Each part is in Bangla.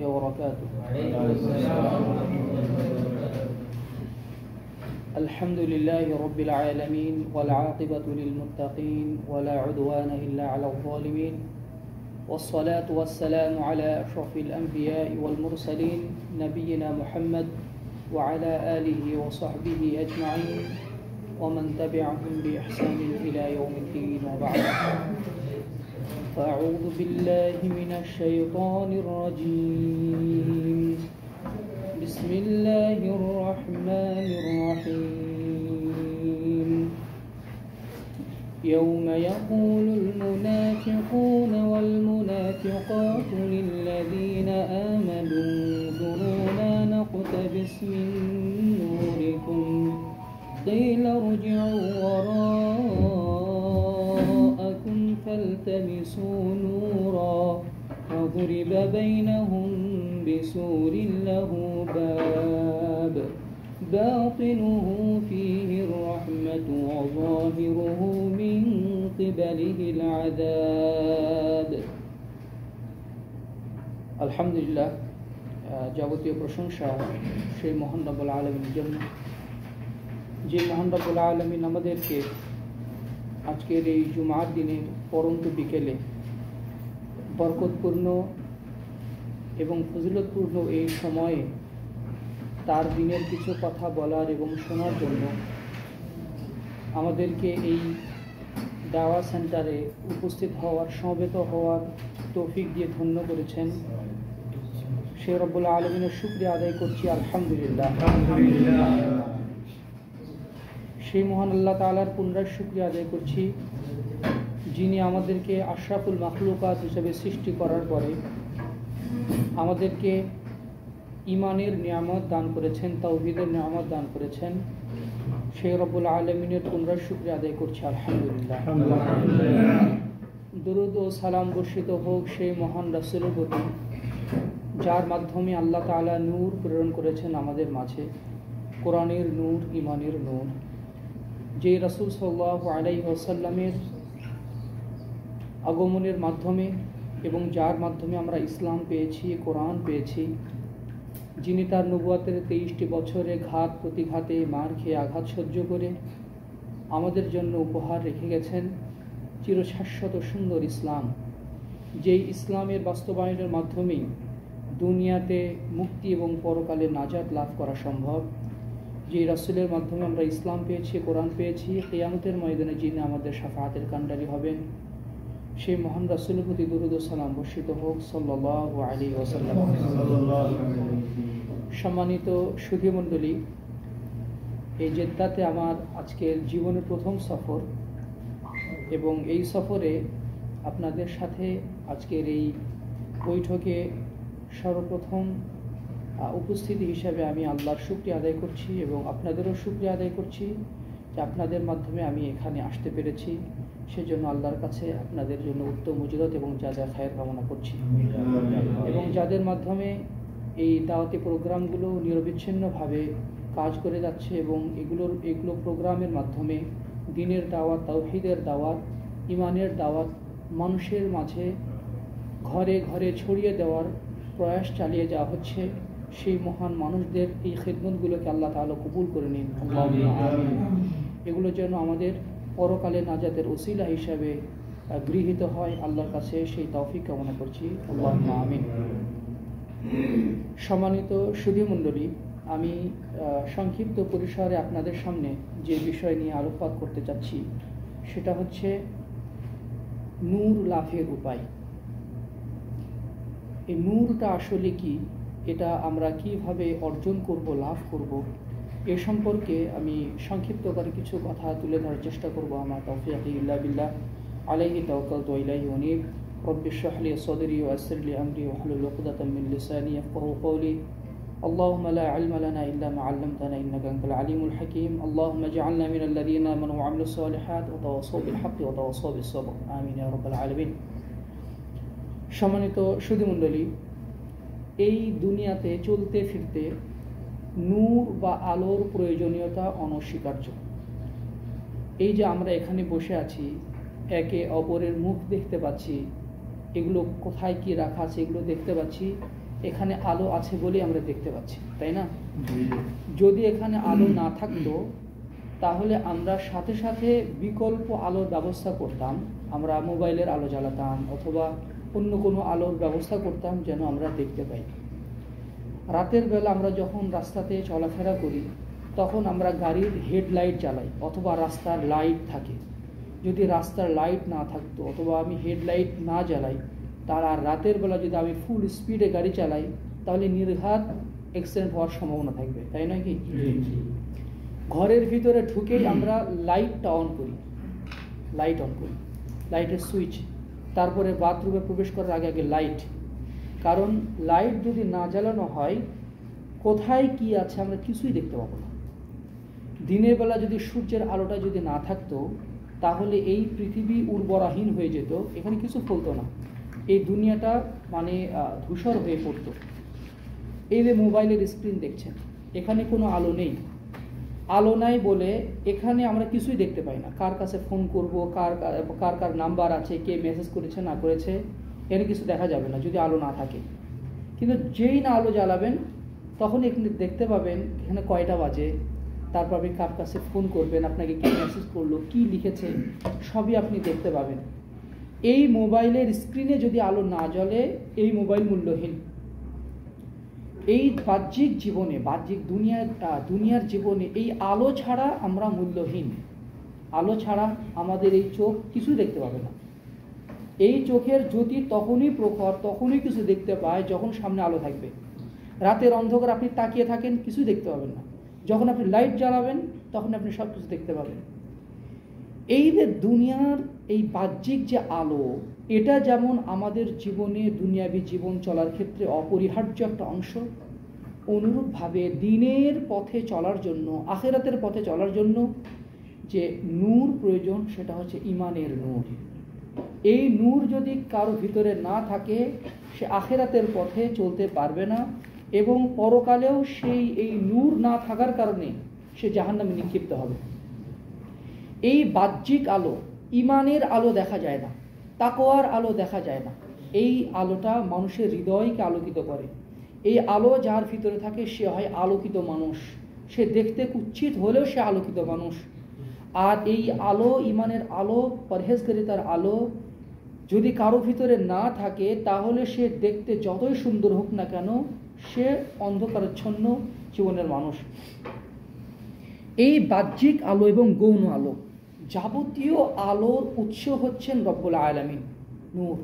وبركاته. الحمد لله رب العالمين والعاقبة للمتقين ولا عدوان إلا على الظالمين، والصلاة والسلام على أشرف الأنبياء والمرسلين نبينا محمد وعلى آله وصحبه أجمعين ومن تبعهم بإحسان إلى يوم الدين، وبعد. فأعوذ بالله من الشيطان الرجيم. بسم الله الرحمن الرحيم. يوم يقول المنافقون والمنافقات للذين آمنوا انظرونا نقتبس من نوركم قيل ارجعوا وراءكم فالتمسوا نورا وضرب بينهم بسور له باب باطنه فيه الرحمة وظاهره من قبله العذاب. আলহামদুলিল্লাহ, যাবতীয় প্রশংসা সেই মহান রব্বুল আলামিনের জন্য, যে মহান রব্বুল আলামিন আমাদেরকে আজকের এই জুমার দিনের পরন্ত বিকেলে বরকতপূর্ণ এবং ফজিলতপূর্ণ এই সময়ে তার দিনের কিছু কথা বলার এবং শোনার জন্য আমাদেরকে এই দাওয়া সেন্টারে উপস্থিত হওয়ার, সমবেত হওয়ার তৌফিক দিয়ে ধন্য করেছেন। সে রব্বুল আলামিনের শুকরিয়া আদায় করছি, আলহামদুলিল্লাহ। সেই মহান আল্লাহ তাআলার পুনরায় শুকরিয়া আদায় করছি, যিনি আমাদেরকে আশরাফুল মাখলুকাত হিসেবে সৃষ্টি করার পরে আমাদেরকে ইমানের নিয়ামত দান করেছেন, তাওহীদের নিয়ামত দান করেছেন। সেই রব্বুল আলামিনের পুনরায় শুকরিয়া আদায় করছি, আলহামদুলিল্লাহ। দরুদ ও সালাম বর্ষিত হোক সেই মহান রাসূলের প্রতি, যার মাধ্যমে আল্লাহ তাআলা নূর প্রেরণ করেছেন আমাদের মাঝে, কোরআনের নূর, ইমানের নূর। যে রাসূল সাল্লাল্লাহু আলাইহি ওয়াসাল্লামের আগমনের মাধ্যমে এবং যার মাধ্যমে আমরা ইসলাম পেয়েছি, কোরআন পেয়েছি, যিনি তার নবুয়তের 23টি বছরে ঘাত প্রতিঘাতে মার খেয়ে আঘাত সহ্য করে আমাদের জন্য উপহার রেখে গেছেন চিরশাশ্বত সুন্দর ইসলাম। যেই ইসলামের বাস্তবায়নের মাধ্যমেই দুনিয়াতে মুক্তি এবং পরকালে নাজাত লাভ করা সম্ভব। যে রাসূলের মাধ্যমে আমরা ইসলাম পেয়েছি, কোরআন পেয়েছি, কিয়ামতের ময়দানে যিনি আমাদের শাফাআতের কাণ্ডারী হবেন, সেই মহান রাসূলের প্রতি দরুদ ও সালাম বর্ষিত হোক, সাল্লাল্লাহু আলাইহি ওয়াসাল্লাম। সম্মানিত সুধী মণ্ডলী, এই জেদ্দাতে আমার আজকের জীবনের প্রথম সফর, এবং এই সফরে আপনাদের সাথে আজকের এই বৈঠকে সর্বপ্রথম উপস্থিতি হিসাবে আমি আল্লাহর শুকরিয়া আদায় করছি এবং আপনাদেরও শুকরিয়া আদায় করছি যে আপনাদের মাধ্যমে আমি এখানে আসতে পেরেছি। সেজন্য আল্লাহর কাছে আপনাদের জন্য উত্তম উজরত এবং যা যা খায়ের কামনা করছি। এবং যাদের মাধ্যমে এই দাওয়াতি প্রোগ্রামগুলো নিরবিচ্ছিন্নভাবে কাজ করে যাচ্ছে এবং এগুলো প্রোগ্রামের মাধ্যমে দ্বীনের দাওয়াত, তাওহীদের দাওয়াত, ইমানের দাওয়াত মানুষের মাঝে ঘরে ঘরে ছড়িয়ে দেওয়ার প্রয়াস চালিয়ে যাওয়া হচ্ছে, সেই মহান মানুষদের এই খিদমতগুলোকে আল্লাহ তাআলা কবুল করে নিন, আল্লাহুম্মা আমিন। এগুলো যেন আমাদের পরকালে নাজাতের ওসিলা হিসাবে গৃহীত হয়, আল্লাহর কাছে সেই তৌফিক কামনা করছি, আল্লাহুম্মা আমিন। সম্মানিত সুধী মণ্ডলী, আমি সংক্ষিপ্ত পরিসরে আপনাদের সামনে যে বিষয় নিয়ে আলোকপাত করতে চাচ্ছি সেটা হচ্ছে নূর লাভের উপায়। এই নূরটা আসলে কি, এটা আমরা কিভাবে অর্জন করব, লাভ করব, এ সম্পর্কে আমি সংক্ষিপ্ত করে কিছু কথা তুলে ধরার চেষ্টা করব। আমার তাওফীক ইল্লা বিল্লাহ, আলাইহি তাওয়াক্কালতু ওয়া ইলাইহি উনীব। রব্বি ইশরাহ লি সাদরি ওয়া ইয়াসসির লি আমরি ওয়াহলুল উকদাতাম মিন লিসানি ইয়াফকাহু কওলি। اللهم لا علم لنا إلا ما علمتنا إنك أنت العليم الحكيم. اللهم اجعلنا من الذين آمنوا وعملوا الصالحات وتواصوا بالحق وتواصوا بالصبر. آمين يا رب العالمين. সম্মানিত সুধী মণ্ডলী, এই দুনিয়াতে চলতে ফিরতে নূর বা আলোর প্রয়োজনীয়তা অনস্বীকার্য। এই যে আমরা এখানে বসে আছি, একে অপরের মুখ দেখতে পাচ্ছি, এগুলো কোথায় কি রাখা আছে এগুলো দেখতে পাচ্ছি, এখানে আলো আছে বলেই আমরা দেখতে পাচ্ছি, তাই না? যদি এখানে আলো না থাকতো তাহলে আমরা সাথে সাথে বিকল্প আলোর ব্যবস্থা করতাম, আমরা মোবাইলের আলো জ্বালাতাম অথবা অন্য কোনো আলোর ব্যবস্থা করতাম যেন আমরা দেখতে পাই। রাতের বেলা আমরা যখন রাস্তাতে চলাফেরা করি তখন আমরা গাড়ির হেডলাইট জ্বালাই অথবা রাস্তার লাইট থাকে। যদি রাস্তার লাইট না থাকতো অথবা আমি হেডলাইট না জ্বালাই, আর রাতের বেলা যদি আমি ফুল স্পিডে গাড়ি চালাই তাহলে নির্ঘাত অ্যাক্সিডেন্ট হওয়ার সম্ভাবনা থাকবে, তাই নয় কি? ঘরের ভিতরে ঢুকেই আমরা লাইটটা অন করি, লাইটের সুইচ, তারপরে বাথরুমে প্রবেশ করার আগে আগে লাইট। কারণ লাইট যদি না জ্বালানো হয় কোথায় কি আছে আমরা কিছুই দেখতে পাবো না। দিনের বেলা যদি সূর্যের আলোটা যদি না থাকতো তাহলে এই পৃথিবী উর্বরাহীন হয়ে যেত, এখানে কিছু ফলতো না, এই দুনিয়াটা মানে ধূসর হয়ে পড়তো। এই যে মোবাইলের স্ক্রিন দেখছেন, এখানে কোনো আলো নেই, আলো নাই বলে এখানে আমরা কিছুই দেখতে পাই না। কার কাছে ফোন করব, কার কার নাম্বার আছে, কে মেসেজ করেছে না করেছে, এখানে কিছু দেখা যাবে না যদি আলো না থাকে। কিন্তু যেই না আলো জ্বালাবেন তখন এখানে দেখতে পাবেন এখানে কয়টা বাজে, তারপর আপনি কার কাছে ফোন করবেন, আপনাকে কে মেসেজ করলো, কি লিখেছে, সবই আপনি দেখতে পাবেন। এই মোবাইলের স্ক্রিনে যদি আলো না জ্বলে এই মোবাইল মূল্যহীন। এই বাহ্যিক জীবনে, বাহ্যিক দুনিয়ার জীবনে এই আলো ছাড়া আমরা মূল্যহীন। আলো ছাড়া আমাদের এই চোখ কিছু দেখতে পাবে না। এই চোখের জ্যোতি তখনই প্রখর, তখনই কিছু দেখতে পায় যখন সামনে আলো থাকবে। রাতের অন্ধকার আপনি তাকিয়ে থাকেন, কিছু দেখতে পাবেন না। যখন আপনি লাইট জ্বালাবেন তখন আপনি সব কিছু দেখতে পাবেন। এই যে দুনিয়ার এই বাহ্যিক যে আলো, এটা যেমন আমাদের জীবনে দুনিয়াবী জীবন চলার ক্ষেত্রে অপরিহার্য একটা অংশ, অনুরূপভাবে দিনের পথে চলার জন্য, আখিরাতের পথে চলার জন্য যে নূর প্রয়োজন সেটা হচ্ছে ঈমানের নূর। এই নূর যদি কারো ভিতরে না থাকে সে আখিরাতের পথে চলতে পারবে না এবং পরকালেও এই নূর না থাকার কারণে সে জাহান্নামে নিক্ষিপ্ত হবে। এই বাহ্যিক আলো, ঈমানের আলো দেখা যায় না, তাকওয়ার আলো দেখা যায় না। এই আলোটা মানুষের হৃদয়কে আলোকিত করে। এই আলো যার ভিতরে থাকে সে হয় আলোকিত মানুষ, সে দেখতে কুৎসিত হলেও সে আলোকিত মানুষ। আর এই আলো, ঈমানের আলো, পরহেজগারিতার আলো যদি কারো ভিতরে না থাকে তাহলে সে দেখতে যতই সুন্দর হোক না কেন সে অন্ধকারাচ্ছন্ন জীবনের মানুষ। এই বাহ্যিক আলো এবং গৌণ আলো, যাবতীয় আলোর উৎস হচ্ছেন রব্বুল আলামিন, নূর।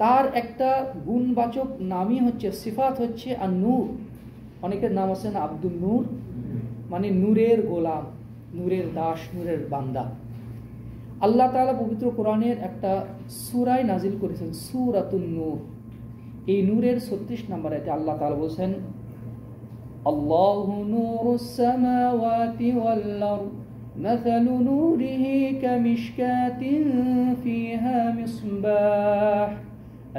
তার একটা গুণবাচক নামই হচ্ছে, সিফাত হচ্ছে আর নূর। অনেকের নাম আছে না আব্দুল নূর, মানে নূরের গোলাম, নূরের দাস, নূরের বান্দা। আল্লাহ তাআলা পবিত্র কোরআনের একটা সূরায় নাজিল করেছেন, সূরাতুন নূর। এই নূরের 36 নম্বর আয়াতে আল্লাহ তাআলা বলেছেন, আল্লাহু নূরুস সামাওয়াতি ওয়াল আরদ মাসালু নূরিহি কামিশকাতিন ফিহা মিসবাহ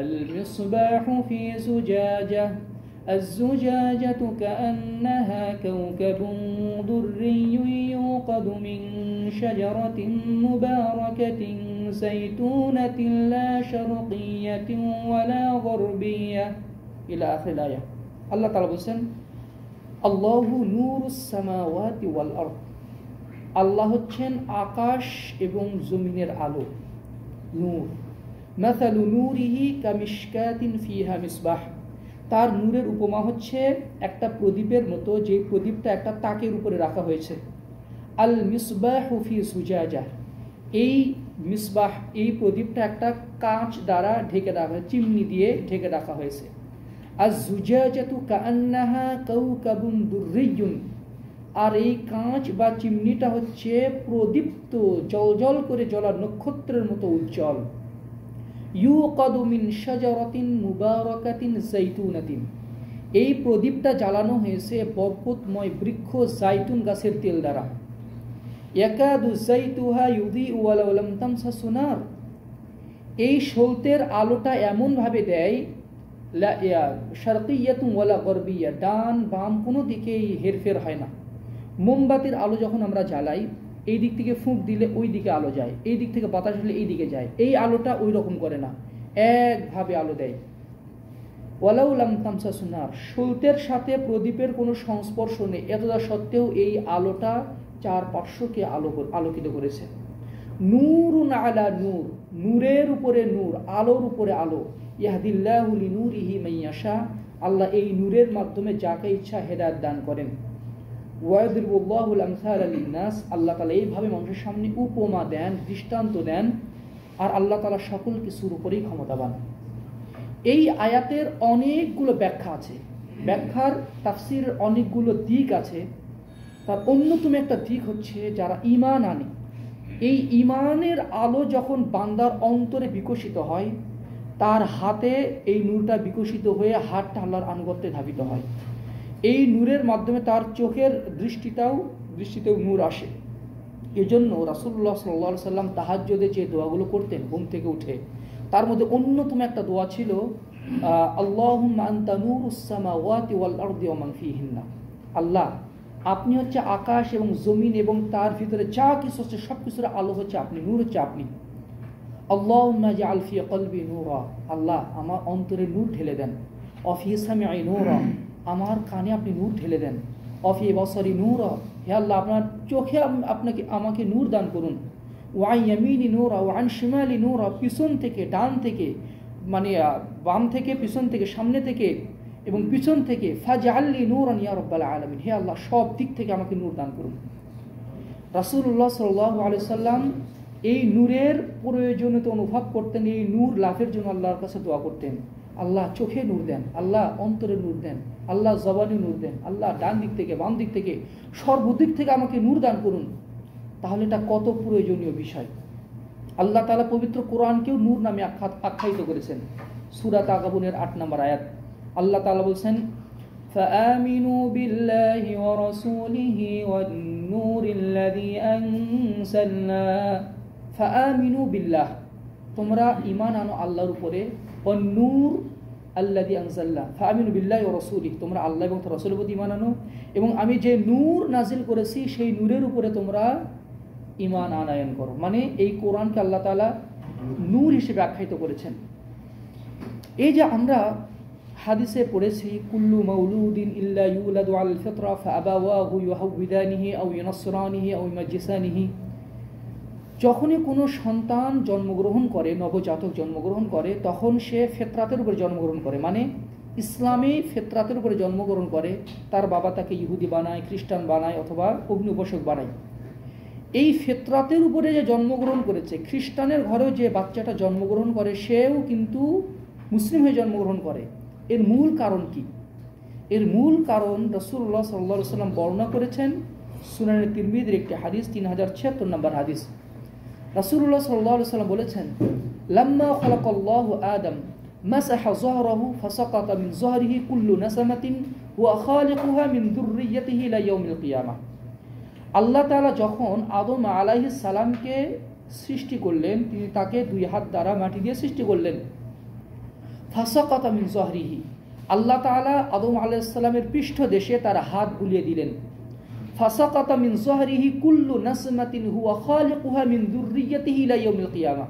আল মিসবাহু ফি জুজাজাহ الزجاجة كأنها كوكب دري يوقد من شجرة مباركة زيتونة لا شرقية ولا غربية إلى آخر الآية। الله تعالى বলেছেন আল্লাহু নূরুস সামাওয়াতি ওয়াল আরদ, আল্লাহ হচ্ছেন আকাশ এবং জমিনের আলো, নূর। মাসালু নূরিহি কামিশকাতিন ফিহা মিসবাহ, তার নূরের উপমা হচ্ছে একটা প্রদীপের মতো, যে প্রদীপটা একটা তাকের উপরে রাখা হয়েছে। আল মিসবাহু ফি জুজাজাহ, এই মিসবাহ, এই প্রদীপটা একটা কাঁচ দ্বারা ঢেকে রাখা, চিমনি দিয়ে ঢেকে রাখা হয়েছে। আজ জুজাজাতু কাআন্নাহা কাওকাবুন দুররিয়ুন, আর এই কাঁচ বা চিমনিটা হচ্ছে প্রদীপ্ত, জ্বলজ্বল করে জ্বলা নক্ষত্রের মতো উজ্জ্বল। ইউকাদু মিন শাজারাতিন মুবারাকাতিন যাইতুনাতিন, এই প্রদীপটা জ্বালানো হয়েছে বরকতময় বৃক্ষ জাইতুন গাছের তেল দ্বারা। ইয়াকাদু যাইতুহা ইউদিউ ওয়ালাউ লাম তামসাসু নার, এই সলতের আলোটা এমন ভাবে দেয়, লা শারকিয়াতুন ওয়ালা গরবিয়া, ডান বাম কোনো দিকেই হেরফের হয় না। মোমবাতির আলো যখন আমরা জ্বালাই, এই দিক থেকে ফুঁক দিলে ওই দিকে আলো যায়, এই দিক থেকে বাতাস হলে এই দিকে যায়। এই আলোটা ওই রকম করে না, একভাবে আলো দেয়। ওয়ালাউ লাম তামসাসু নার, সুলতের সাথে প্রদীপের কোনো সংস্পর্শ নেই, এতটা সত্ত্বেও এই আলোটা চার পার্শ্বকে আলোকিত করেছে। নূরুন আলা নূর, নূরের উপরে নূর, আলোর উপরে আলো। ইয়াহদিল্লাহু লিনূরিহি মাইয়াশা, আল্লাহ এই নূরের মাধ্যমে যাকে ইচ্ছা হেদায়েত দান করেন। ওয়ায়দরিবুল্লাহুল আমসালা লিন্নাস, আল্লাহ তাআলা এইভাবে মানুষের সামনে উপমা দেন, দৃষ্টান্ত দেন, আর আল্লাহ তাআলা সকল কিছুর উপরেই ক্ষমতাবান। এই আয়াতের অনেকগুলো ব্যাখ্যা আছে, ব্যাখ্যার তাফসীরের অনেকগুলো দিক আছে। তার অন্যতম একটা দিক হচ্ছে যারা ঈমান আনে, এই ঈমানের আলো যখন বান্দার অন্তরে বিকশিত হয়, তার হাতে এই নূরটা বিকশিত হয়ে হাতটা আল্লাহর আনুগত্যে ধাবিত হয়। এই নূরের মাধ্যমে তার চোখের দৃষ্টিতেও নূর আসে। এজন্য রাসূলুল্লাহ সাল্লাল্লাহু আলাইহি সাল্লাম তাহাজ্জুদে যে দোয়াগুলো করতেন ঘুম থেকে উঠে, তার মধ্যে অন্যতম একটা দোয়া ছিল আল্লাহুম্মা আনতা নূরুস সামাওয়াতি ওয়াল আরদি ওয়া মান ফীহিন্না, আল্লাহ আপনি হচ্ছে আকাশ এবং জমিন এবং তার ভিতরে যা কিছু হচ্ছে সব কিছুর আলো হচ্ছে আপনি, নূর হচ্ছে আপনি। আল্লাহুম্মা জাআল ফি কলবি নূরা, আল্লাহ আমার অন্তরে নূর ঢেলে দেন। ওয়া ফি সামঈ নূরা, আমার কানে আপনি নূর ঢেলে দেন। ওয়া ফি বাসারি নূরা, হে আল্লাহ আপনার চোখে আমাকে নূর দান করুন। ওয়া ইয়ামিনি নূরা ওয়া আন শিমালি নূরা, পিছন থেকে ডান থেকে, মানে বাম থেকে, পিছন থেকে, সামনে থেকে এবং পিছন থেকে। ফাজআলনি নূরান ইয়া রাব্বাল আলামিন, হে আল্লাহ সব দিক থেকে আমাকে নূর দান করুন। রাসূলুল্লাহ সাল্লাল্লাহু আলাইহি সাল্লাম এই নূরের প্রয়োজনীয়তা অনুভব করতেন, এই নূর লাভের জন্য আল্লাহর কাছে দোয়া করতেন, আল্লাহ চোখে নূর দেন, আল্লাহ অন্তরে নূর দেন, আল্লাহ জবানে নূর দেন, আল্লাহ ডান দিক থেকে বাম দিক থেকে সর্বদিক থেকে আমাকে নূর দান করুন। তাহলে এটা কত প্রয়োজনীয় বিষয়। আল্লাহ তাআলা পবিত্র কোরআনকেও নূর নামে আখ্যায়িত করেছেন। সূরা তাগাবুনের ৮ নম্বর আয়াত আল্লাহ তাআলা বলছেন, فآمنوا بالله ورسوله والنور الذي أنزلنا। فآمنوا بالله, তোমরা ঈমান আনো আল্লাহর উপরে, والنور الذي أنزلنا। فآمنوا بالله ورسوله, তোমরা আল্লাহ এবং তার রাসূলের প্রতি ঈমান আনো, এবং আমি যে নূর নাজিল করেছি সেই নূরের উপরে তোমরা ঈমান আনয়ন করো। মানে এই কোরআনকে আল্লাহ তাআলা নূর হিসেবে আখ্যায়িত করেছেন। এই যে আমরা হাদিসে পড়েছি, কুল্লু মাউলুদিন ইল্লা ইউলাদু আলাল ফিতরা ফাআবাওয়াহু ইউহাউবিদানিহি আও ইউনাসরানিহি আও ইউমাজ্জিসানিহি, যখনই কোনো সন্তান জন্মগ্রহণ করে, নবজাতক জন্মগ্রহণ করে, তখন সে ফিতরাতের উপরে জন্মগ্রহণ করে, মানে ইসলামী ফিতরাতের উপরে জন্মগ্রহণ করে। তার বাবা তাকে ইহুদি বানায়, খ্রিস্টান বানায়, অথবা অগ্নি উপাসক বানায়। এই ফিতরাতের উপরে যে জন্মগ্রহণ করেছে, খ্রিস্টানের ঘরেও যে বাচ্চাটা জন্মগ্রহণ করে সেও কিন্তু মুসলিম হয়ে জন্মগ্রহণ করে। এর মূল কারণ কি? এর মূল কারণ রাসূলুল্লাহ সাল্লাল্লাহু আলাইহি ওয়াসাল্লাম বর্ণনা করেছেন সুনানে তিরমিজির একটি হাদিস, 3076 নম্বর হাদিস। রাসূলুল্লাহ সাল্লাল্লাহু আলাইহি ওয়াসাল্লাম বলেছেন, লাম্মা খালাকাল্লাহু আদম মাসাহা যহরাহু ফাসাকাতা মিন যহরিহি কুল্লু নাসামাতিন ওয়া খালিকুহা মিন যুররিয়্যাতিহি ইলা ইয়াউমিল কিয়ামাহ। আল্লাহ তাআলা যখন আদম আলাইহিস সালামকে সৃষ্টি করলেন, তিনি তাকে দুই হাত দ্বারা মাটি দিয়ে সৃষ্টি করলেন। ফাসাকাতা মিন যহরিহি, আল্লাহ তাআলা আদম আলাইহিস সালামের পৃষ্ঠদেশে তার হাত বুলিয়ে দিলেন। ফাসাকাতা মিন যহরিহি কুল্লু নাসমাতিন হুয়া খালিকুহা মিন যুররিয়্যাতিহি ইলা ইয়াউমিল কিয়ামাহ।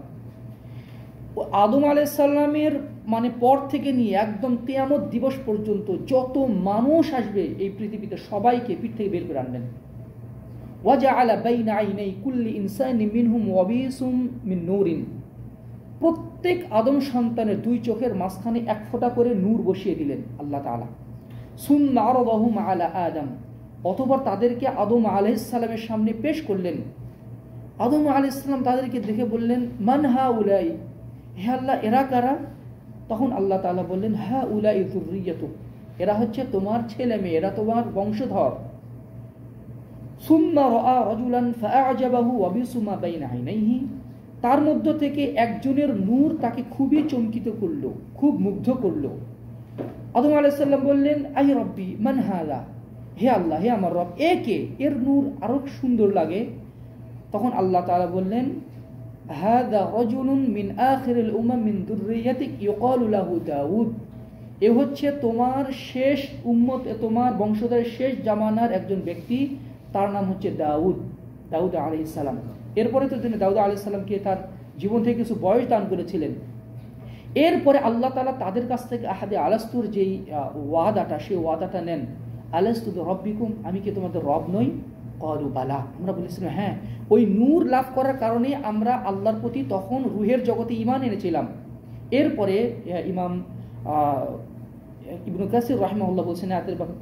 আদম আলাইহিস সালামের মানে পর থেকে নিয়ে একদম কিয়ামত দিবস পর্যন্ত যত মানুষ আসবে এই পৃথিবীতে, সবাইকে পিঠ থেকে বের করে আনলেন। ওয়াজআলা বাইনা আইনাই কুল্লি ইনসানি মিনহুম ওয়াবিসুম মিন নূরিন, প্রত্যেক আদম সন্তানের দুই চোখের মাঝখানে এক ফোঁটা করে নূর বসিয়ে দিলেন আল্লাহ তাআলা। সুম্মা আরাদাহুম আলা আদম, অতঃপর তাদেরকে আদম আলাইহিস সালামের সামনে পেশ করলেন। আদম আলাইহিস সালাম তাদেরকে দেখে বললেন, মান হাউলাই, হে আল্লাহ এরা কারা? তখন আল্লাহ তাআলা বললেন, হাউলাই যুররিয়াতুক, এরা হচ্ছে তোমার ছেলে মেয়ে, এরা তোমার বংশধর। সুম্মা রাআ রাজুলান ফাআজাবাহু ওয়াবিসুমা বাইনা আইনাইহি, তার মধ্য থেকে একজনের নূর তাকে খুবই চমকিত করলো, খুব মুগ্ধ করলো। আদম আলাইহিস সালাম বললেন, আই রব্বি মান হাযা, হে আল্লাহ, হে আমার রব, একে, এর নূর আরো সুন্দর লাগে। তখন আল্লাহ তাআলা বললেন, হাযা রাজুলুন মিন আখিরিল উমাম মিন যুররিয়াতিক ইউকালু লাহু দাউদ, এ হচ্ছে তোমার শেষ উম্মত, তোমার বংশধরের শেষ জামানার একজন ব্যক্তি, তার নাম হচ্ছে দাউদ আলাইহিস সালাম। এরপরে তো তিনি দাউদ আলাইহিস সালামকে তার জীবন থেকে কিছু বয়স দান করেছিলেন। এরপরে আল্লাহ তাআলা তাদের কাছ থেকে আহাদে আলাস্তুর যেই ওয়াদাটা, সেই ওয়াদাটা নেন, আলাস্তু বিরব্বিকুম, আমি কি তোমাদের রব নই? ক্বালু বালা, আমরা বলেছিলাম হ্যাঁ। ওই নূর লাভ করার কারণে আমরা আল্লাহর প্রতি তখন রুহের জগতে ঈমান এনেছিলাম। এরপরে ইমাম ইবনে কাসির রাহিমাহুল্লাহ বলছেন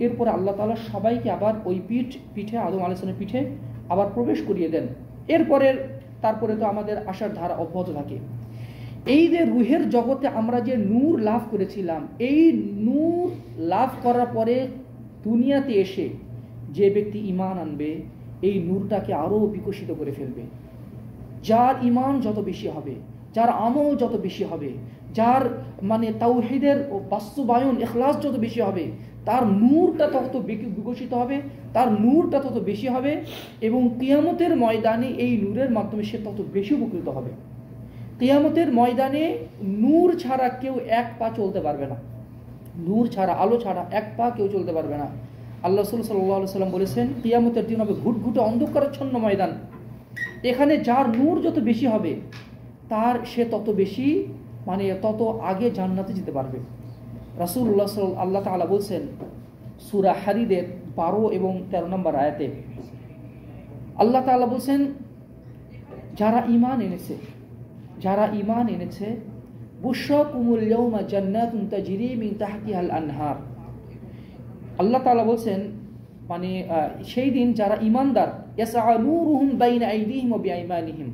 এরপরে আল্লাহ তাআলা সবাইকে আবার ওই পিঠে আদম আলাইহিস সালামের পিঠে আবার প্রবেশ করিয়ে দেন। তারপরে তো আমাদের আশার ধারা অব্যাহত থাকে। এই যে রুহের জগতে আমরা যে নূর লাভ করেছিলাম, এই নূর লাভ করার পরে দুনিয়াতে এসে যে ব্যক্তি ঈমান আনবে, এই নূরটাকে আরও বিকশিত করে ফেলবে। যার ঈমান যত বেশি হবে, যার আমল যত বেশি হবে, যার তাওহীদের বাস্তবায়ন ইখলাস যত বেশি হবে, তার নূরটা তত বিকশিত হবে, তার নূরটা তত বেশি হবে, এবং কিয়ামতের ময়দানে এই নূরের মাধ্যমে সে তত বেশি উপকৃত হবে। কিয়ামতের ময়দানে নূর ছাড়া কেউ এক পা চলতে পারবে না, নূর ছাড়া, আলো ছাড়া এক পা কেউ চলতে পারবে না। আল্লাহ রাসূল সাল্লাল্লাহু আলাইহি ওয়াসাল্লাম বলেছেন, কিয়ামতের দিন হবে ঘুটঘুটে অন্ধকারাচ্ছন্ন ময়দান। এখানে যার নূর যত বেশি হবে, সে তত বেশি তত আগে জান্নাতে যেতে পারবে। রাসূলুল্লাহ আল্লাহ তাআলা বলছেন সূরা হাদীদের 12 এবং 13 নম্বর আয়াতে, আল্লাহ তাআলা বলছেন, যারা ঈমান এনেছে বুশরাকুমুল ইয়াওমা জান্নাতুন তাজরি মিন তাহতিহাল আনহার। আল্লাহ তাআলা বলছেন সেই দিন যারা ঈমানদার, ইয়াসআ নূরুহুম বাইনা আইদিহিম ওয়া বিআইমানিহিম,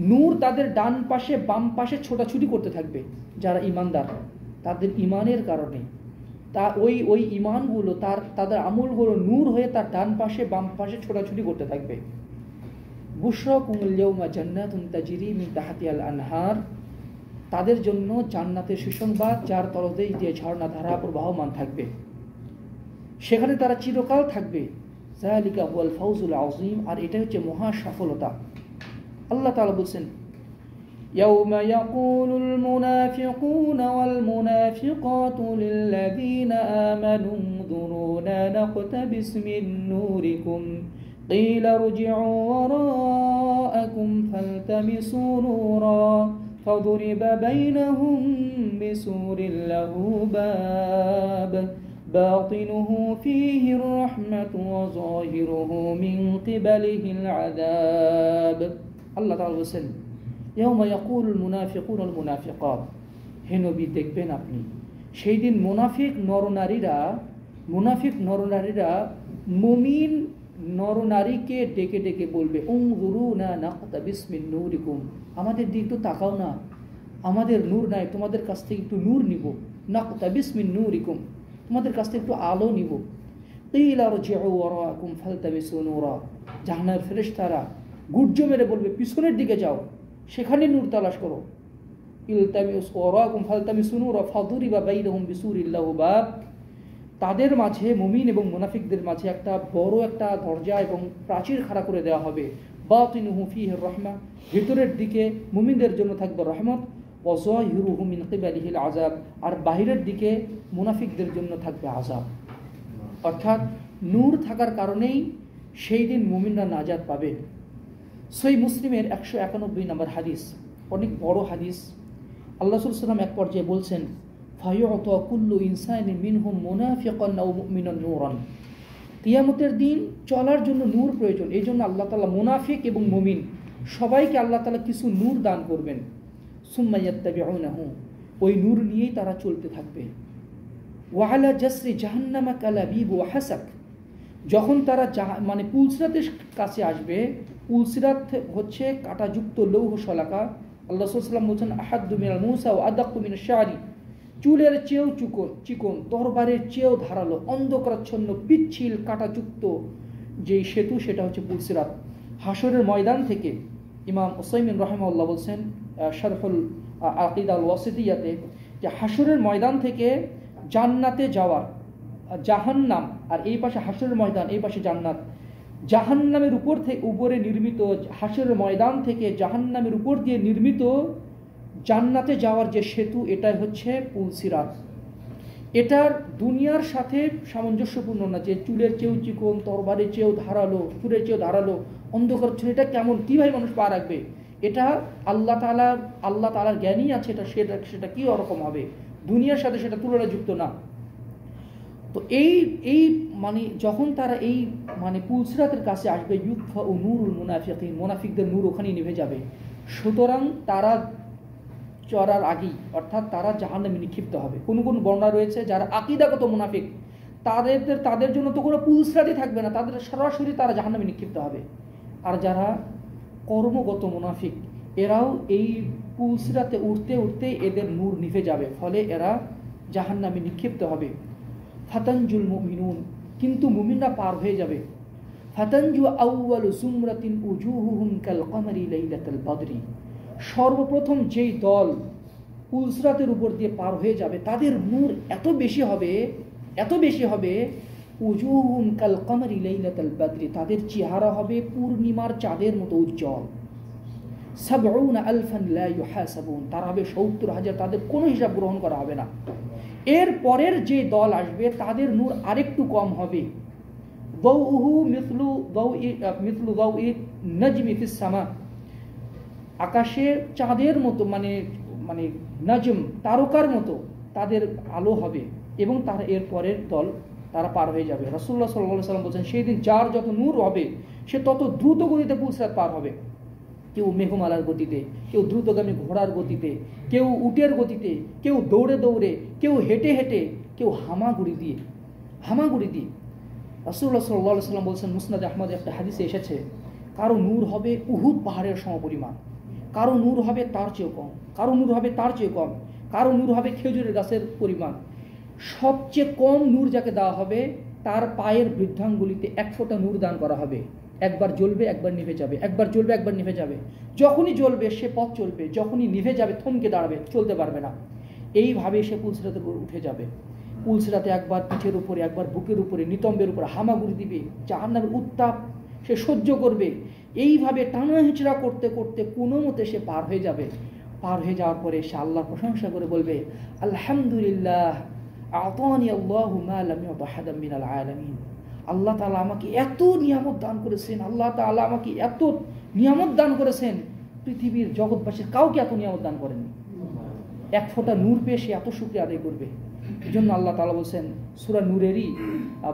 নূর তাদের ডান পাশে বাম পাশে ছোটাছুটি করতে থাকবে। যারা ঈমানদার, তাদের ঈমানের কারণে ওই ঈমানগুলো তাদের আমলগুলো নূর হয়ে তার ডান পাশে বাম পাশে ছোটাছুটি করতে থাকবে। বুশরাকুমুল ইয়াওমা জান্নাতুন তাজরি মিন তাহতিহাল আনহার, তাদের জন্য জান্নাতের সুসংবাদ, যার তলদেশ দিয়ে ঝর্ণা ধারা প্রবাহমান থাকবে, সেখানে তারা চিরকাল থাকবে। যালিকা হুয়াল ফাউজুল আযীম, আর এটা হচ্ছে মহা সফলতা। আল্লাহ তাআলা বলছেন, ইয়াউমা ইয়াকুলুল মুনাফিকুনা ওয়াল মুনাফিকাতু লিল্লাযীনা আমানু উনজুরুনা নাকতাবিস মিন নূরিকুম কিলা ইরজি'উ ওয়ারাআকুম ফালতামিসু নূরা ফাদুরিবা বাইনাহুম বিসুরিন লাহু বাব باطنه فيه الرحمة وظاهره من قبله العذاب। আল্লাহ তাআলা বলেন, ইয়াউমা ইয়াকুলুল মুনাফিকুনা ওয়াল মুনাফিকাত, হে নবী দেখবেন আপনি সেই দিন মুনাফিক নরনারীরা মুমিন নরনারীকে ডেকে ডেকে বলবে, উনজুরুনা নাকতাবিস মিন নূরিকুম, আমাদের দিকে একটু তাকাও না, আমাদের নূর নাই, তোমাদের কাছ থেকে একটু নূর নিব। নাকতাবিস মিন নূরিকুম, তোমাদের কাছ থেকে একটু আলো নিব। কিলা ইরজি'উ ওয়ারাআকুম ফালতামিসু নূরা, জাহান্নামের ফেরেশতারা গুর্জ মেরে বলবে, পিছনের দিকে যাও, সেখানে নূর তালাশ করো। ইলতামিসু ওয়ারাআকুম ফালতামিসু নূরা ফাদুরিবা বাইনাহুম বিসুরিন লাহু বাব, তাদের মাঝে, মুমিন এবং মুনাফিকদের মাঝে একটা বড় একটা দরজা এবং প্রাচীর খাড়া করে দেওয়া হবে। বাতিনুহু ফীহির রাহমা, ভিতরের দিকে মুমিনদের জন্য থাকবে রহমত, ওয়া যাহিরুহু মিন কিবালিহিল আযাব, আর বাহিরের দিকে মুনাফিকদের জন্য থাকবে আযাব। অর্থাৎ নূর থাকার কারণেই সেই দিন মুমিনরা নাজাত পাবে। সহিহ মুসলিমের 191 নম্বর হাদিস, অনেক বড় হাদিস। আল্লাহ রাসূল সাল্লাল্লাহু আলাইহি ওয়াসাল্লাম এক পর্যায়ে বলছেন, ফায়ুতা কুল্লু ইনসানিন মিনহুম মুনাফিকান আও মুমিনান নূরান, কিয়ামতের দিন চলার জন্য নূর প্রয়োজন। এই জন্য আল্লাহ তাআলা মুনাফিক এবং মুমিন সবাইকে আল্লাহ তাআলা কিছু নূর দান করবেন। সুম্মা ইয়াত্তাবিউনাহু, ওই নূর নিয়েই তারা চলতে থাকবে। ওয়া আলা জাসরি জাহান্নামা কালাবিব ওয়া হাসাক, যখন তারা পুলসিরাতের কাছে আসবে, পুলসিরাত হচ্ছে কাঁটাযুক্ত লৌহ শলাকা। আল্লাহ রাসূল সাল্লাল্লাহু আলাইহি ওয়াসাল্লাম বলেছেন, আহাদ্দু মিনাল মূসা ওয়া আদাক্কু মিনাশ শা'রি, চুলের চেয়েও চিকন, তরবারের চেয়েও ধারালো, অন্ধকারাচ্ছন্ন পিচ্ছিল কাঁটাযুক্ত যেই সেতু, সেটা হচ্ছে পুলসিরাত। হাসরের ময়দান থেকে ইমাম উসাইমিন রাহিমাহুল্লাহ বলছেন শারহুল আকিদা আল ওয়াসিতিয়াতে, যে হাসরের ময়দান থেকে জান্নাতে যাওয়ার, জাহান্নাম, আর এই পাশে হাসরের ময়দান, এই পাশে জান্নাত, জাহান্নামের উপরে নির্মিত, হাসরের ময়দান থেকে জাহান্নামের উপর দিয়ে নির্মিত জান্নাতে যাওয়ার যে সেতু, এটাই হচ্ছে পুলসিরাত। এটার দুনিয়ার সাথে সামঞ্জস্যপূর্ণ না, যে চুলের চেয়েও চিকন, তরবারের চেয়েও ধারালো, চুলের চেয়েও ধারালো, অন্ধকার ছিল, এটা কেমন, কীভাবে মানুষ পা রাখবে, এটা আল্লাহ তাআলার জ্ঞানই আছে, সেটা কি রকম হবে, দুনিয়ার সাথে সেটা তুলনাযুক্ত না। তো এই মানে যখন তারা এই মানে পুলসিরাতের কাছে আসবে, ইউতফা ও নূরুল মুনাফিকিন, মুনাফিকদের নূর ওখানেই নিভে যাবে। সুতরাং তারা চড়ার আগেই, অর্থাৎ তারা জাহান্নামে নিক্ষিপ্ত হবে। কোন বর্ণনা রয়েছে যারা আকীদাগত মুনাফিক তাদের জন্য তো কোনো পুলসিরাতই থাকবে না, তাদের সরাসরি তারা জাহান্নামে নিক্ষিপ্ত হবে। আর যারা কর্মগত মুনাফিক, এরাও এই পুলসিরাতে উঠতে উঠতে এদের নূর নিভে যাবে, ফলে এরা জাহান্নামে নিক্ষিপ্ত হবে। ফাতানজুল মুমিনুন, কিন্তু মুমিনরা পার হয়ে যাবে। ফাতানজু আউয়ালু সুমরাতিন উজুহুহুম কাল কমারি লাইলাতাল বদরি, সর্বপ্রথম যেই দল পুলসিরাতের উপর দিয়ে পার হয়ে যাবে তাদের নূর এত বেশি হবে উজুহুম কাল কমারি লাইলাতাল বদরি, তাদের চেহারা হবে পূর্ণিমার চাঁদের মতো উজ্জ্বল। সাবউনা আলফান লা ইউহাসাবুন, তারা হবে ৭০,০০০, তাদের কোনো হিসাব গ্রহণ করা হবে না। এর পরের যে দল আসবে তাদের নূর আরেকটু কম হবে। দাউহু মিথলু দাউই নাজমি ফিস সামা, আকাশে চাঁদের মতো মানে নাজম তারকার মতো তাদের আলো হবে, এবং তারা এর পরের দল তারা পার হয়ে যাবে। রাসূলুল্লাহ সাল্লাল্লাহু আলাইহি ওয়াসাল্লাম বলেছেন, সেই দিন যার যত নূর হবে সে তত দ্রুত গতিতে পুলসিরাত পার হবে। কেউ মেঘমালার গতিতে, কেউ দ্রুতগামী ঘোড়ার গতিতে, কেউ উটের গতিতে, কেউ দৌড়ে দৌড়ে, কেউ হেঁটে হেঁটে, কেউ হামাগুড়ি দিয়ে। রাসূলুল্লাহ সাল্লাল্লাহু আলাইহি ওয়াসাল্লাম বলেছেন, মুসনাদে আহমদে একটা হাদিসে এসেছে, কারো নূর হবে উহুদ পাহাড়ের সমপরিমাণ, কারো নূর হবে তার চেয়েও কম, কারো নূর হবে তার চেয়ে কম, কারো নূর হবে খেজুরের গাছের পরিমাণ। সবচেয়ে কম নূর যাকে দেওয়া হবে তার পায়ের বৃদ্ধাঙ্গুলিতে ১ ফোঁটা নূর দান করা হবে। একবার জ্বলবে, একবার নিভে যাবে, একবার জ্বলবে, একবার নিভে যাবে। যখনই জ্বলবে সে পথ চলবে, যখনই নিভে যাবে থমকে দাঁড়াবে, চলতে পারবে না। এইভাবে সে পুলসিরাতের উপর উঠে যাবে। পুলসিরাতে একবার পিঠের উপরে, একবার বুকের উপরে, নিতম্বের উপরে হামাগুড়ি দিবে, জাহান্নামের উত্তাপ সে সহ্য করবে। এইভাবে টানা হিচড়া করতে করতে কোনো মতে সে পার হয়ে যাবে। পার হয়ে যাওয়ার পরে সে আল্লাহর প্রশংসা করে বলবে, আলহামদুলিল্লাহ আতানি আল্লাহু মা লাম ইউতা আহাদাম মিনাল আলামিন, আল্লাহ তাআলা আমাকে এত নিয়ামত দান করেছেন, আল্লাহ তাআলা আমাকে এত নিয়ামত দান করেছেন, পৃথিবীর জগৎবাসীর কাউকে এত নিয়ামত দান করেননি। ১ ফোঁটা নূর পেয়ে সে এত শুকরিয়া আদায় করবে। এই জন্য আল্লাহ তাআলা বলছেন সূরা নূরেরই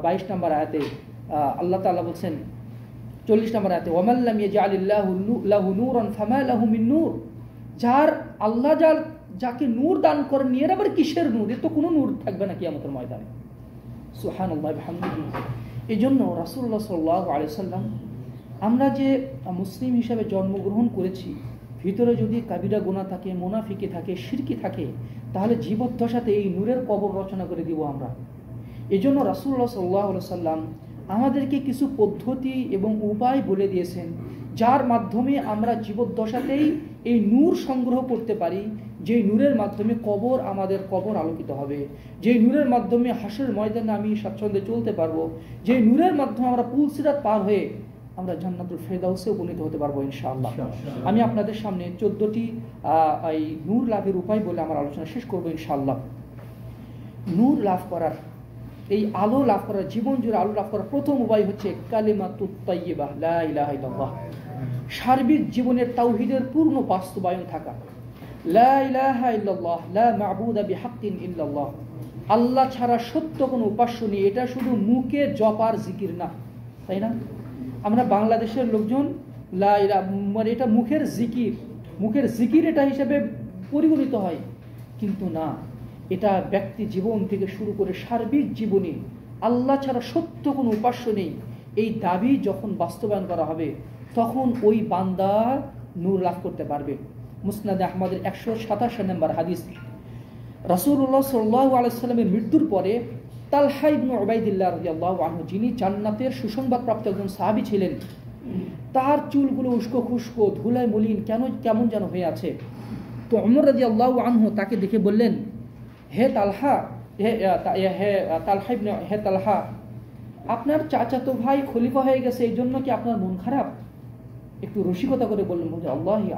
২২ নম্বর আয়াতে, আল্লাহ তাআলা বলছেন ৪০ নম্বর আয়াতে, ওয়ামান লাম ইয়াজআলিল্লাহু লাহু নূরান ফামা লাহু মিন নূর, আল্লাহ যাকে নূর দান করেন, এর আবার কিসের নূর, এর তো কোনো নূর থাকবে না কিয়ামতের ময়দানে। সুবহানাল্লাহ বিহামদিহি। এই জন্য রাসূলুল্লাহ সাল্লাল্লাহু আলাইহি ওয়াসাল্লাম, আমরা যে মুসলিম হিসাবে জন্মগ্রহণ করেছি, ভিতরে যদি কাবিরা গুনাহ থাকে, মুনাফিকি থাকে, শিরকি থাকে, তাহলে জীবদ্দশাতে এই নূরের কবর রচনা করে দিব আমরা। এই জন্য রাসূলুল্লাহ সাল্লাল্লাহু আলাইহি ওয়াসাল্লাম আমাদেরকে কিছু পদ্ধতি এবং উপায় বলে দিয়েছেন, যার মাধ্যমে আমরা জীবদ্দশাতেই এই নূর সংগ্রহ করতে পারি, যেই নূরের মাধ্যমে আমাদের কবর আলোকিত হবে, যেই নূরের মাধ্যমে হাসরের ময়দানে আমি স্বাচ্ছন্দ্যে চলতে পারবো, যেই নূরের মাধ্যমে আমরা পুলসিরাত পার হয়ে আমরা জান্নাতুল ফেরদাউসে উপনীত হতে পারবো ইনশাআল্লাহ। আমি আপনাদের সামনে 14টি এই নূর লাভের উপায় বলে আমার আলোচনা শেষ করবো ইনশাআল্লাহ। নূর লাভ করার, এই আলো লাভ করার, জীবন জুড়ে আলো লাভ করার প্রথম উপায় হচ্ছে কালিমাতুত তাইয়্যিবাহ, লা ইলাহা ইল্লাল্লাহ। সার্বিক জীবনের তাওহীদের পূর্ণ বাস্তবায়ন থাকা। লা ইলাহা ইল্লাল্লাহ, লা মা'বুদা বিহাক্কিন ইল্লাল্লাহ, আল্লাহ ছাড়া সত্য কোনো উপাস্য নেই। এটা শুধু মুখে জপার জিকির না, তাই না? আমরা বাংলাদেশের লোকজন লা ইলাহা মানে এটা মুখের জিকির এটা হিসেবে পরিগণিত হয়, কিন্তু না, এটা ব্যক্তি জীবন থেকে শুরু করে সার্বিক জীবনে আল্লাহ ছাড়া সত্য কোনো উপাস্য নেই, এই দাবি যখন বাস্তবায়ন করা হবে তখন ওই বান্দা নূর লাভ করতে পারবে। মুসনাদে আহমদের 127 নম্বর হাদিস, রাসূলুল্লাহ সাল্লাল্লাহু আলাইহি ওয়াসাল্লামের মৃত্যুর পরে তালহা ইবনে উবাইদুল্লাহ রাদিয়াল্লাহু আনহু, যিনি জান্নাতের সুসংবাদপ্রাপ্ত একজন সাহাবী ছিলেন, তার চুলগুলো উস্কো খুস্কো ধুলায় মলিন কেমন যেন হয়ে আছে। তো ওমর রাদিয়াল্লাহু আনহু তাকে দেখে বললেন, হে তালহা, আপনার চাচাতো ভাই খলিফা হয়ে গেছে, এই জন্য কি আপনার মন খারাপ? একটু রসিকতা করে বললেন,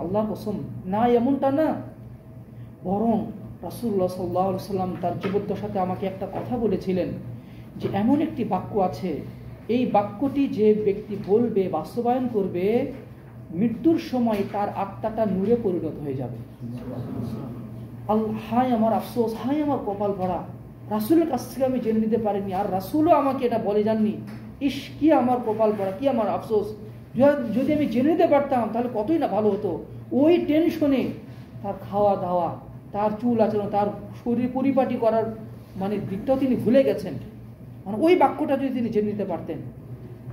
আল্লাহর কসম, না, এমনটা না, বরং রাসূলুল্লাহ সাল্লাল্লাহু আলাইহি ওয়াসাল্লাম তার জীবদ্দশাতে আমাকে একটা কথা বলেছিলেন যে এমন একটি বাক্য আছে, এই বাক্যটি যে ব্যক্তি বলবে, বাস্তবায়ন করবে, মৃত্যুর সময় তার আত্মাটা নূরে পরিণত হয়ে যাবে। হায় আমার আফসোস, হায় আমার কপাল পড়া, রাসূলের কাছ থেকে আমি জেনে নিতে পারিনি, আর রাসূলও আমাকে এটা বলে যাননি। ইস, কি আমার কপাল পড়া, কি আমার আফসোস, যদি আমি জেনে নিতে পারতাম তাহলে কতই না ভালো হতো। ওই টেনশনে তার খাওয়া দাওয়া, তার চুল আচরণ, তার শরীর পরিপাটি করার দিকটাও তিনি ভুলে গেছেন। ওই বাক্যটা যদি তিনি জেনে নিতে পারতেন।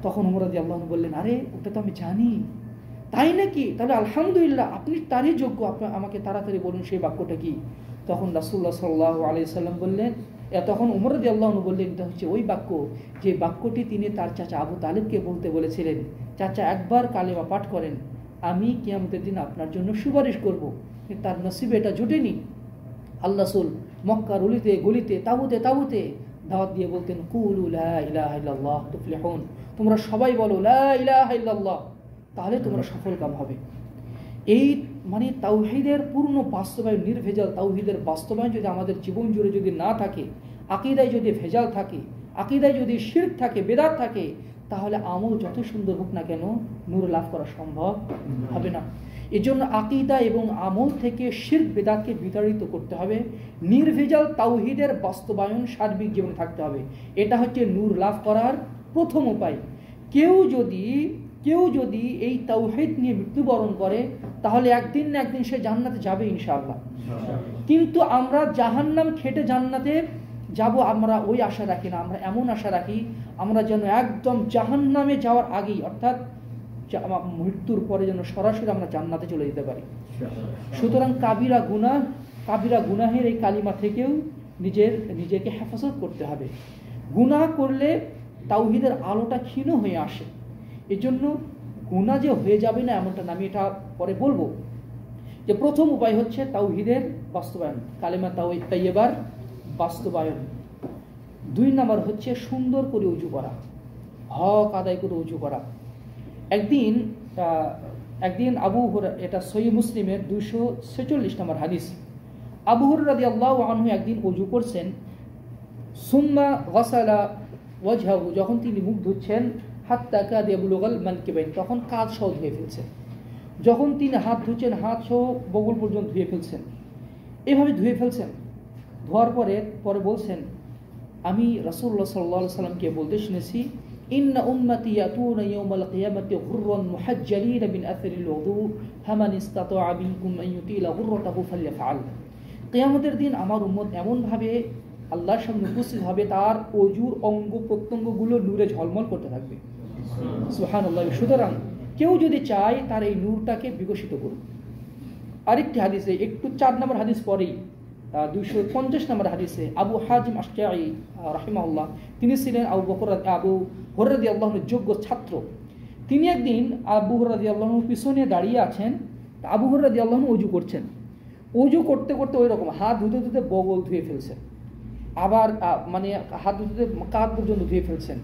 তখন ওমর রাদিয়াল্লাহু আনহু বললেন, আরে ওটা তো আমি জানি। তাই নাকি? তাহলে আলহামদুলিল্লাহ, আপনি তারই যোগ্য, আমাকে তাড়াতাড়ি বলুন সেই বাক্যটা কি। তখন রাসূলুল্লাহ সাল্লাল্লাহু আলাইহি সাল্লাম বললেন, তখন ওমর রাদিয়াল্লাহু আনহু বললেন, এটা হচ্ছে ওই বাক্য যে বাক্যটি তিনি তার চাচা আবু তালেবকে বলতে বলেছিলেন। চাচা একবার কালেমা পাঠ করেন, আমি কিয়ামতের দিন আপনার জন্য সুপারিশ করব। কিন্তু তার নসিবে এটা জুটেনি। আল্লাহ রাসূল মক্কার অলিতে গলিতে তাঁবুতে তাঁবুতে দাওয়াত দিয়ে বলতেন, কুলু লা ইলাহা ইল্লাল্লাহ তুফলিহুন, তোমরা সবাই বলো লা ইলাহা ইল্লাল্লাহ, তাহলে তোমরা সফলকাম হবে। এই তাওহীদের পূর্ণ বাস্তবায়ন, নির্ভেজাল তাওহীদের বাস্তবায়ন যদি আমাদের জীবন জুড়ে যদি না থাকে, আকীদায় যদি ভেজাল থাকে, আকীদায় যদি শিরক থাকে, বেদাত থাকে, তাহলে আমল যত সুন্দর হোক না কেন নূর লাভ করা সম্ভব হবে না। এজন্য আকীদা এবং আমল থেকে শিরক বেদাতকে বিতাড়িত করতে হবে। নির্ভেজাল তাওহীদের বাস্তবায়ন সার্বিক জীবনে থাকতে হবে। এটা হচ্ছে নূর লাভ করার প্রথম উপায়। কেউ যদি এই তাওহীদ নিয়ে মৃত্যুবরণ করে, তাহলে একদিন না একদিন সে জান্নাতে যাবে ইনশাআল্লাহ। কিন্তু আমরা জাহান্নাম খেটে জান্নাতে যাব, আমরা ওই আশা রাখি না। আমরা এমন আশা রাখি আমরা যেন একদম জাহান্নামে যাওয়ার আগেই, অর্থাৎ মৃত্যুর পরে যেন সরাসরি আমরা জান্নাতে চলে যেতে পারি। সুতরাং কাবিরা গুনাহের এই কালিমা থেকেও নিজেকে হেফাজত করতে হবে। গুনাহ করলে তাওহীদের আলোটা ক্ষীণ হয়ে আসে। এজন্য গুনাহ যে হয়ে যাবে না এমনটা না, আমি এটা পরে বলবো। যে প্রথম উপায় হচ্ছে তাওহীদের বাস্তবায়ন, কালিমা তাইয়্যিবার বাস্তবায়ন। 2 নম্বর হচ্ছে সুন্দর করে ওযু করা, হক আদায় করে ওযু করা। একদিন আবু হুরায়রা, এটা সহিহ মুসলিমের 246 নম্বর হাদিস, আবু হুরায়রা রাদিয়াল্লাহু আনহু একদিন ওযু করছেন, সুম্মা গাসালা ওয়াজহাহু, যখন তিনি মুখ ধুচ্ছেন, হাত্তা কাদ ইয়াবলুগাল মানকিবাইন, তখন কাঁধ সহ ধুয়ে ফেলছেন। যখন তিনি হাত ধুচ্ছেন, হাত সহ বগল পর্যন্ত ধুয়ে ফেলছেন। এভাবে ধুয়ে ফেলছেন। ধোয়ার পরে বলছেন, আমি রাসূলুল্লাহ সাল্লাল্লাহু আলাইহি সাল্লামকে বলতে শুনেছি, ইন্না উম্মতি ইয়াতুনা ইয়াওমাল কিয়ামাতি গুররান মুহাজ্জালিনা মিন আথরিল ওযু ফামান ইসতাতাআ মিনকুম আন ইউতিলা গুররাতাহু ফালইফআল। কিয়ামতের দিন আমার উম্মত এমন ভাবে আল্লাহর সামনে উপস্থিত হবে, তার ওযুর অঙ্গ প্রত্যঙ্গগুলো নূরে ঝলমল করতে থাকবে। সুবহানাল্লাহ। সুতরাং কেউ যদি চায় তার এই নূরটাকে বিকশিত করুন। আরেকটি হাদিসে, একটু 4 নম্বর হাদিস পরেই 250 নম্বর হাদিসে, আবু হাজিম আশজাঈ রাহিমাহুল্লাহ, তিনি ছিলেন আবু হুরায়রা রাদিয়াল্লাহু আনহুর যোগ্য ছাত্র। তিনি একদিন আবু হুরায়রা রাদিয়াল্লাহু আনহুর পিছনে দাঁড়িয়ে আছেন। আবু হুরায়রা রাদিয়াল্লাহু আনহু ওযু করছেন। ওযু করতে করতে ওই রকম হাত ধুতে ধুতে বগল ধুয়ে ফেলছেন, আবার হাত ধুতে কাঁধ পর্যন্ত ধুয়ে ফেলছেন,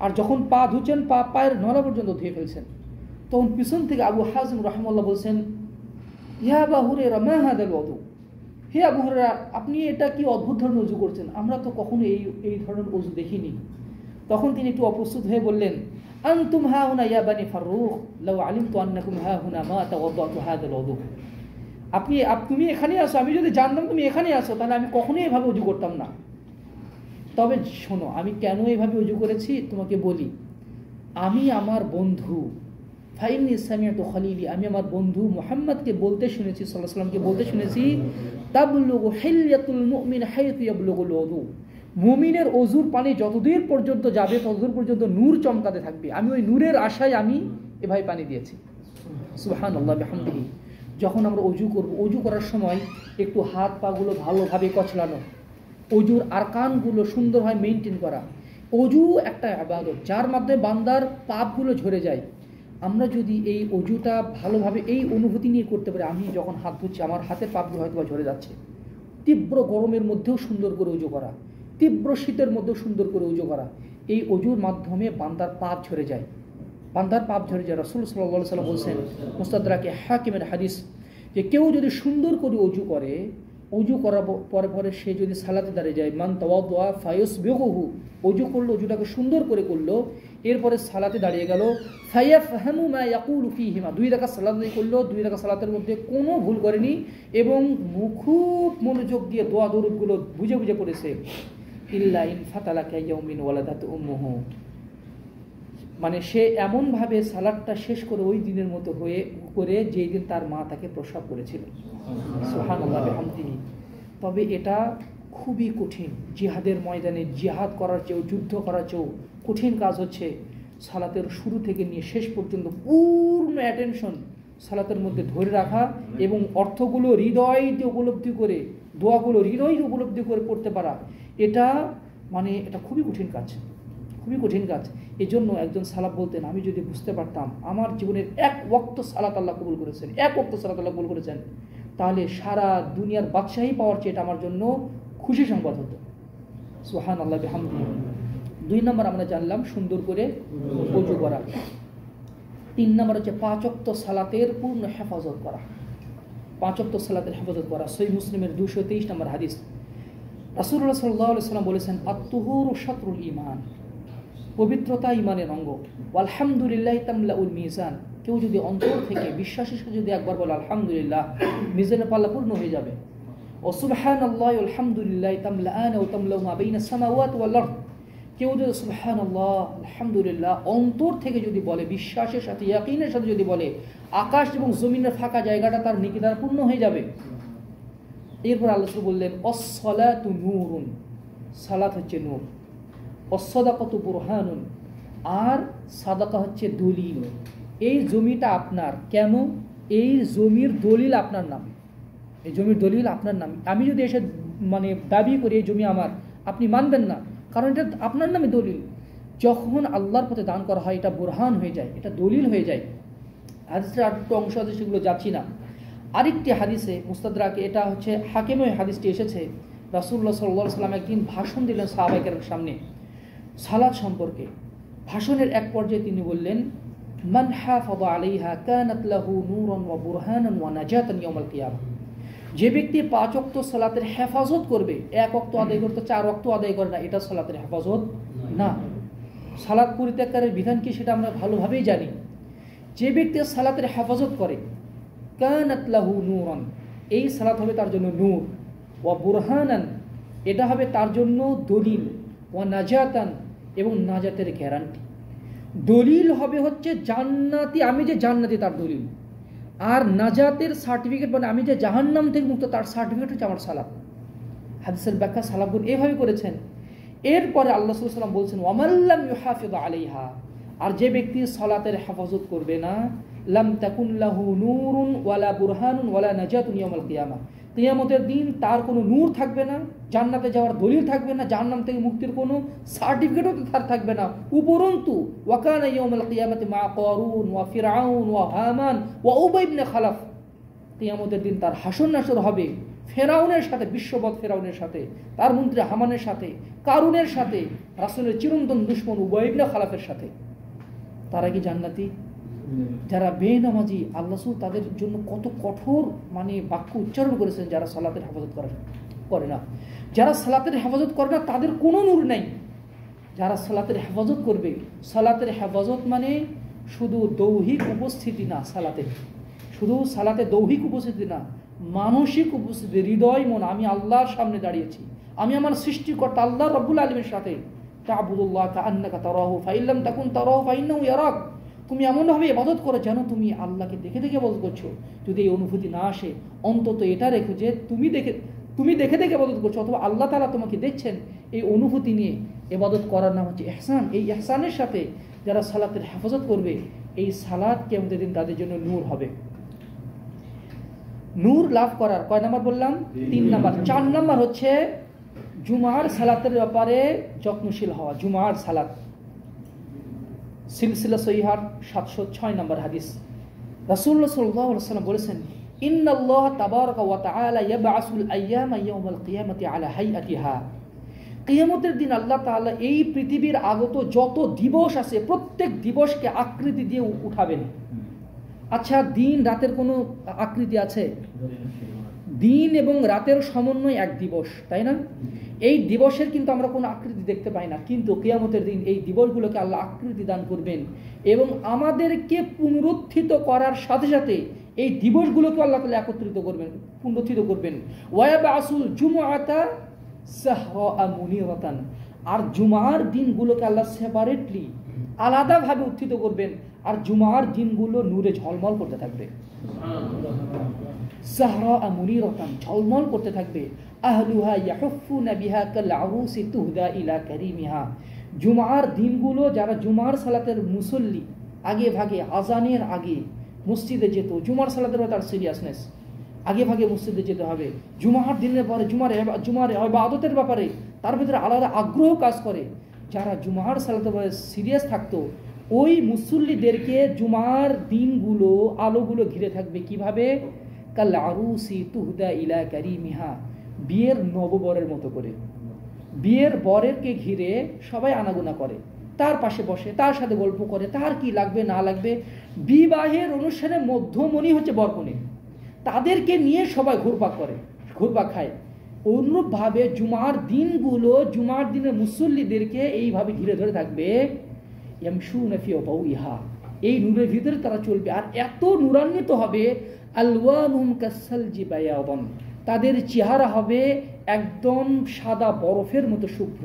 আর যখন পা ধুচ্ছেন পায়ের নলা পর্যন্ত ধুয়ে ফেলছেন। তখন পিছন থেকে আবু হাজিম রাহিমাহুল্লাহ বলছেন, ইয়া আবু হুরায়রা মা হাদাল ওযু, হে আবু হুরায়রা, আপনি এটা কি অদ্ভুত ধরনের ওযু করছেন, আমরা তো কখনো এই ধরনের ওযু দেখিনি। তখন তিনি একটু অপ্রস্তুত হয়ে বললেন, আনতুম হাউনা ইয়া বানি ফাররুখ লাউ আলিমতু আন্নাকুম হাহুনা মা তাওয়াদ্দাতু হাদাল ওযু। তুমি এখানে আসো, আমি যদি জানতাম তুমি এখানে আসো, তাহলে আমি কখনোই এভাবে ওযু করতাম না। তবে শোনো, আমি কেন এভাবে ওযু করেছি তোমাকে বলি। আমি আমার বন্ধু ফাইন্নী সামিআতু খলিলি, আমি আমার বন্ধু মুহাম্মদকে বলতে শুনেছি, সাল্লাল্লাহু আলাইহি ওয়াসাল্লামকে বলতে শুনেছি, তাবলুগু হিল্লাতুল মুমিন হাইতু ইয়াবলুগুল ওযু, মুমিনের ওযুর পানি যতদূর পর্যন্ত যাবে ততদূর পর্যন্ত নূর চমকাতে থাকবে। আমি ওই নূরের আশায় আমি এভাবে পানি দিয়েছি। সুবহানাল্লাহ বিহামদিহি। যখন আমরা ওযু করব, ওযু করার সময় একটু হাত পাগুলো ভালোভাবে কচলানো, ওযুর আরকানগুলো সুন্দরভাবে মেইনটেইন করা। ওযু একটা ইবাদত যার মাধ্যমে বান্দার পাপগুলো ঝরে যায়। আমরা যদি এই ওযুটা ভালোভাবে এই অনুভূতি নিয়ে করতে পারি, আমি যখন হাত ধুচ্ছি আমার হাতের পাপগুলো হয়তো ঝরে যাচ্ছে। তীব্র গরমের মধ্যেও সুন্দর করে ওযু করা, তীব্র শীতের মধ্যেও সুন্দর করে ওযু করা, এই ওযুর মাধ্যমে বান্দার পাপ ঝরে যায়। রাসূল সাল্লাল্লাহু আলাইহি ওয়াসাল্লাম বলেছেন, মুস্তাদরাকে হাকিমের হাদিস, যে কেউ যদি সুন্দর করে ওযু করে অজু করার পরে পরে সে যদি সালাতে দাঁড়িয়ে যায়, মান তাওয়াদ্দা ফায়ুসবিগুহু, অজু করলো, অজুটাকে সুন্দর করে করলো, এরপরে সালাতে দাঁড়িয়ে গেল, ফায়াফহামু মা ইয়াকুলু ফীহিমা, 2 রাকাত সালাত আদায় করলো, 2 রাকাত সালাতের মধ্যে কোনো ভুল করেনি এবং খুব মনোযোগ দিয়ে দোয়া দরুদগুলো বুঝে বুঝে পড়েছে, ইল্লা ইন ফাতালাকা ইয়াউমিন ওয়ালাদাত উম্মুহু, মানে সে এমনভাবে সালাদটা শেষ করে ওই দিনের মতো করে যেই দিন তার মা তাকে প্রসব করেছিল। সুবহানাল্লাহ বিহামদিহি। তবে এটা খুবই কঠিন, জিহাদের ময়দানে জিহাদ করার চেয়েও, যুদ্ধ করার চেয়েও কঠিন কাজ হচ্ছে সালাতের শুরু থেকে নিয়ে শেষ পর্যন্ত পূর্ণ অ্যাটেনশন সালাতের মধ্যে ধরে রাখা এবং অর্থগুলো হৃদয় দিয়ে উপলব্ধি করে, দোয়াগুলো হৃদয় দিয়ে উপলব্ধি করে পড়তে পারা। এটা খুবই কঠিন কাজ, খুবই কঠিন কাজ। এই জন্য একজন সালাফ বলতেন, আমি যদি বুঝতে পারতাম আমার জীবনের 1 ওয়াক্ত সালাত আল্লাহ কবুল করেছেন, 1 ওয়াক্ত সালাত আল্লাহ কবুল করেছেন, তাহলে সারা দুনিয়ার বাদশাহী পাওয়ার চেয়ে এটা আমার জন্য খুশি সংবাদ হতো। সুবহানাল্লাহ বিহামদিহি। 2 নম্বর আমরা জানলাম সুন্দর করে ওযু করা। 3 নম্বর হচ্ছে 5 ওয়াক্ত সালাতের পূর্ণ হেফাজত করা। 5 ওয়াক্ত সালাতের হেফাজত করা। সহিহ মুসলিমের 223 নম্বর হাদিস, রাসূলুল্লাহ সাল্লাল্লাহু আলাইহি ওয়াসাল্লাম বলেছেন, আত-তুহুরু শাতরুল ঈমান, পবিত্রতা ঈমানের অঙ্গ। আলহামদুলিল্লাহি তামলাউল মিজান, কেউ যদি অন্তর থেকে বিশ্বাসের সাথে যদি একবার বলে আলহামদুলিল্লাহ, মিজানের পাল্লা পূর্ণ হয়ে যাবে। ও সুবহানাল্লাহি ওয়া আলহামদুলিল্লাহি তামলাআনা ওয়া তামলাউ মা বাইনাস সামাওয়াতি ওয়াল আরদ, কেউ যদি সুবহানাল্লাহ আলহামদুলিল্লাহ অন্তর থেকে যদি বলে, বিশ্বাসের সাথে ইয়াকিনের সাথে যদি বলে, আকাশ এবং জমিনের ফাঁকা জায়গাটা তার নেকি দ্বারা পূর্ণ হয়ে যাবে। এরপর আল্লাহ বললেন, অস-সালাতু নূরুন, সালাত হচ্ছে নূর, অস-সাদাকাতু বুরহানুন, আর সাদাকা হচ্ছে দলিল। এই জমিটা আপনার, কেন? এই জমির দলিল আপনার নাম, এই জমির দলিল আপনার নাম। আমি যদি এসে দাবি করি এই জমি আমার, আপনি মানবেন না, কারণ এটা আপনার নামে দলিল। যখন আল্লাহর পথে দান করা হয় এটা বুরহান হয়ে যায়, এটা দলিল হয়ে যায়। হাদিসের আরেকটু অংশ আছে, সেগুলো যাচ্ছি না। আরেকটি হাদিসে মুস্তাদরাকে, এটা হচ্ছে হাকিমে হাদিসটি এসেছে, রাসূলুল্লাহ সাল্লাল্লাহু আলাইহি ওয়াসাল্লাম একদিন ভাষণ দিলেন সাহাবায়ে সামনে সালাত সম্পর্কে। ভাষণের এক পর্যায়ে তিনি বললেন, মান হাফাযা আলাইহা কানাত লাহু নূরান ওয়া বুরহানান ওয়া নাজাতান ইয়াউমাল কিয়ামাহ, যে ব্যক্তি 5 ওয়াক্ত সালাতের হেফাজত করবে, 1 ওয়াক্ত আদায় করতে 4 ওয়াক্ত আদায় করে না, এটা সালাতের হেফাজত না। সালাত পরিত্যাগের বিধান কি সেটা আমরা ভালোভাবেই জানি। যে ব্যক্তি সালাতের হেফাজত করে, কানাত লাহু নূরান, এই সালাত হবে তার জন্য নূর, ওয়া বুরহানান, এটা হবে তার জন্য দলিল, ওয়া নাজাতান, এবং নাজাতের গ্যারান্টি। দলিল হবে হচ্ছে জান্নাতি, আমি যে জান্নাতি তার দলিল, আর নাজাতের সার্টিফিকেট, আমি যে জাহান্নাম থেকে মুক্ত তার সার্টিফিকেট হচ্ছে আমার সালাত। হাদিসের ব্যাখ্যা সালাফগণ এভাবে করেছেন। এরপরে আল্লাহ সাল্লাল্লাহু আলাইহি ওয়াসাল্লাম বলছেন, ওয়ামাল্লাম ইউহাফিজ আলাইহা, আর যে ব্যক্তি সালাতের হেফাজত করবে না, লাম তাকুন লাহু নূরুন ওয়ালা বুরহানুন ওয়ালা নাজাতুন ইয়াউমাল কিয়ামাহ, কিয়ামতের দিন তার কোনো নূর থাকবে না, জান্নাতে যাওয়ার দলিল থাকবে না, জাহান্নাম থেকে মুক্তির কোনো সার্টিফিকেটও তার থাকবে না। উপরন্তু ওয়া কানা ইয়াউমাল কিয়ামাতি মা কারুন ওয়া ফিরআউন ওয়া হামান ওয়া উবাই ইবনে খালাফ, কিয়ামতের দিন তার হাসর নাসর হবে ফেরাউনের সাথে, বিশ্ববৎ ফেরাউনের সাথে, তার মন্ত্রী হামানের সাথে, কারুনের সাথে, রাসূলের চিরন্তন দুশমন উবাই ইবনে খালাফের সাথে। তারা কি জান্নাতি? যারা বেনামাজি, আল্লাহ রাসূল তাদের জন্য কত কঠোর বাক্য উচ্চারণ করেছেন, যারা সালাতের হেফাজত করে না। যারা সালাতের হেফাজত করে না তাদের কোনো নূর নাই। যারা সালাতের হেফাজত করবে, সালাতের হেফাজত শুধু দৌহিক উপস্থিতি না, সালাতে শুধু সালাতে দৌহিক উপস্থিতি না, মানসিক উপস্থিতি, হৃদয় মন, আমি আল্লাহর সামনে দাঁড়িয়েছি, আমি আমার সৃষ্টিকর্তা আল্লাহ রাব্বুল আলামিনের সাথে। তা'বুদুল্লাহ কাআন্নাকা তারাহু ফাইন লাম তাকুন তারাহু ফাইন্নাহু ইয়ারাক, তুমি এমনভাবে ইবাদত করো যেন তুমি আল্লাহকে দেখে দেখে ইবাদত করছো। যদি এই অনুভূতি না আসে, অন্তত এটা রেখো যে তুমি দেখে দেখে ইবাদত করছো, অথবা আল্লাহ তাআলা তোমাকে দেখছেন। এই অনুভূতি নিয়ে ইবাদত করার নাম হচ্ছে ইহসান। এই ইহসানের সাথে যারা সালাতের হেফাজত করবে, এই সালাত কিয়ামতের দিন তাদের জন্য নূর হবে। নূর লাভ করার কয় নাম্বার বললাম? 3 নাম্বার। 4 নাম্বার হচ্ছে জুমার সালাতের ব্যাপারে যত্নশীল হওয়া। জুমার সালাত, সিলসিলা সহিহার 706 নম্বর হাদিস, রাসূলুল্লাহ সাল্লাল্লাহু আলাইহি ওয়াসাল্লাম বলেছেন, ইন্নাল্লাহ তাবারাকা ওয়া তাআলা ইয়াবআসুল আইয়ামা ইয়াউমাল কিয়ামাতি আলা হাইআতিহা, কিয়ামতের দিন আল্লাহ তাআলা এই পৃথিবীর আগত যত দিবস আছে প্রত্যেক দিবসকে আকৃতি দিয়ে উঠাবেন। আচ্ছা, দিন রাতের কোনো আকৃতি আছে? দিন এবং রাতের সমন্বয় এক দিবস, তাই না? এই দিবসের কিন্তু আমরা কোনো আকৃতি দেখতে পাই না, কিন্তু কিয়ামতের দিন এই দিবসগুলোকে আল্লাহ আকৃতি দান করবেন এবং আমাদেরকে পুনরুত্থিত করার সাথে সাথে এই দিবসগুলোকে আল্লাহ তাআলা একত্রিত করবেন, পুনরুত্থিত করবেন। ওয়ায়াবাসুল জুমআতা সাহরা মুনিরাতান, আর জুমার দিনগুলোকে আল্লাহ সেপারেটলি আলাদাভাবে উত্থিত করবেন, আর জুমার দিনগুলো নূরে ঝলমল করতে থাকবে। সাহরা মুনিরাতান, ঝলমল করতে থাকবে। আহলুহা ইয়াহুফুনা বিহা কাল আরুসি তুহদা ইলা কারিমিহা, জুমার দিনগুলো যারা জুমার সালাতের মুসল্লি আগে ভাগে আজানের আগে মসজিদে যেত, জুমার সালাতের তার সিরিয়াসনেস, আগে ভাগে মসজিদে যেতে হবে, জুমার দিনের পরে জুমার ইবাদতের ব্যাপারে তার ভিতরে আলাদা আগ্রহ কাজ করে। যারা জুমার সালাতের ব্যাপারে সিরিয়াস থাকতো, ওই মুসল্লিদেরকে জুমার দিনগুলো আলোগুলো ঘিরে থাকবে কিভাবে? কাল আরুসি তুহদা ইলা কারিমিহা, বিয়ের নববরের মতো করে। বিয়ের বরেরকে ঘিরে সবাই আনাগোনা করে, তার পাশে বসে, তার সাথে গল্প করে, তার কি লাগবে না লাগবে। বিবাহের অনুষ্ঠানের মধ্যমণি হচ্ছে বরকনে, তাদেরকে নিয়ে সবাই ঘুরপাক খায়। অনুরূপভাবে জুমার দিনগুলো জুমার দিনের মুসল্লিদেরকে এইভাবে ঘিরে ধরে থাকবে। ইয়ামশুনা ফি দাওইহা, এই নূরের ভিতরে তারা চলবে, আর এত নূরান্বিত হবে। আলওয়ানুহুম কাসসালজি বায়াদান, তাদের চেহারা হবে একদম সাদা বরফের মতো শুভ্র।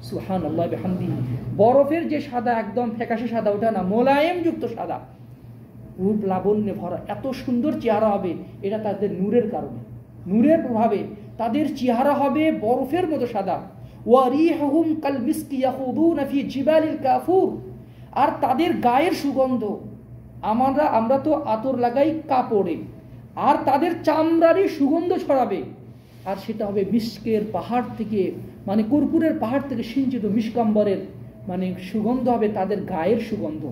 সুবহানাল্লাহ বিহামদিহি, বরফের যে সাদা একদম ফ্যাকাশে সাদা, ওটা না, মোলায়েম যুক্ত সাদা, রূপ লাবণ্যে ভরা, এত সুন্দর চেহারা হবে। এটা তাদের নূরের কারণে, নূরের প্রভাবে তাদের চেহারা হবে বরফের মতো সাদা। ওয়ারিহুম কাল মিসকি ইয়াখুদুনা ফি জিবালিল কাফুর, আর তাদের গায়ের সুগন্ধ, আমরা তো আতর লাগাই কাপড়ে, আর তাদের চামড়ারই সুগন্ধ ছড়াবে, আর সেটা হবে মিস্কের পাহাড় থেকে, মানে কর্পূরের পাহাড় থেকে সিঞ্চিত মিস্কাম্বরের মানে সুগন্ধ হবে, তাদের গায়ের সুগন্ধ।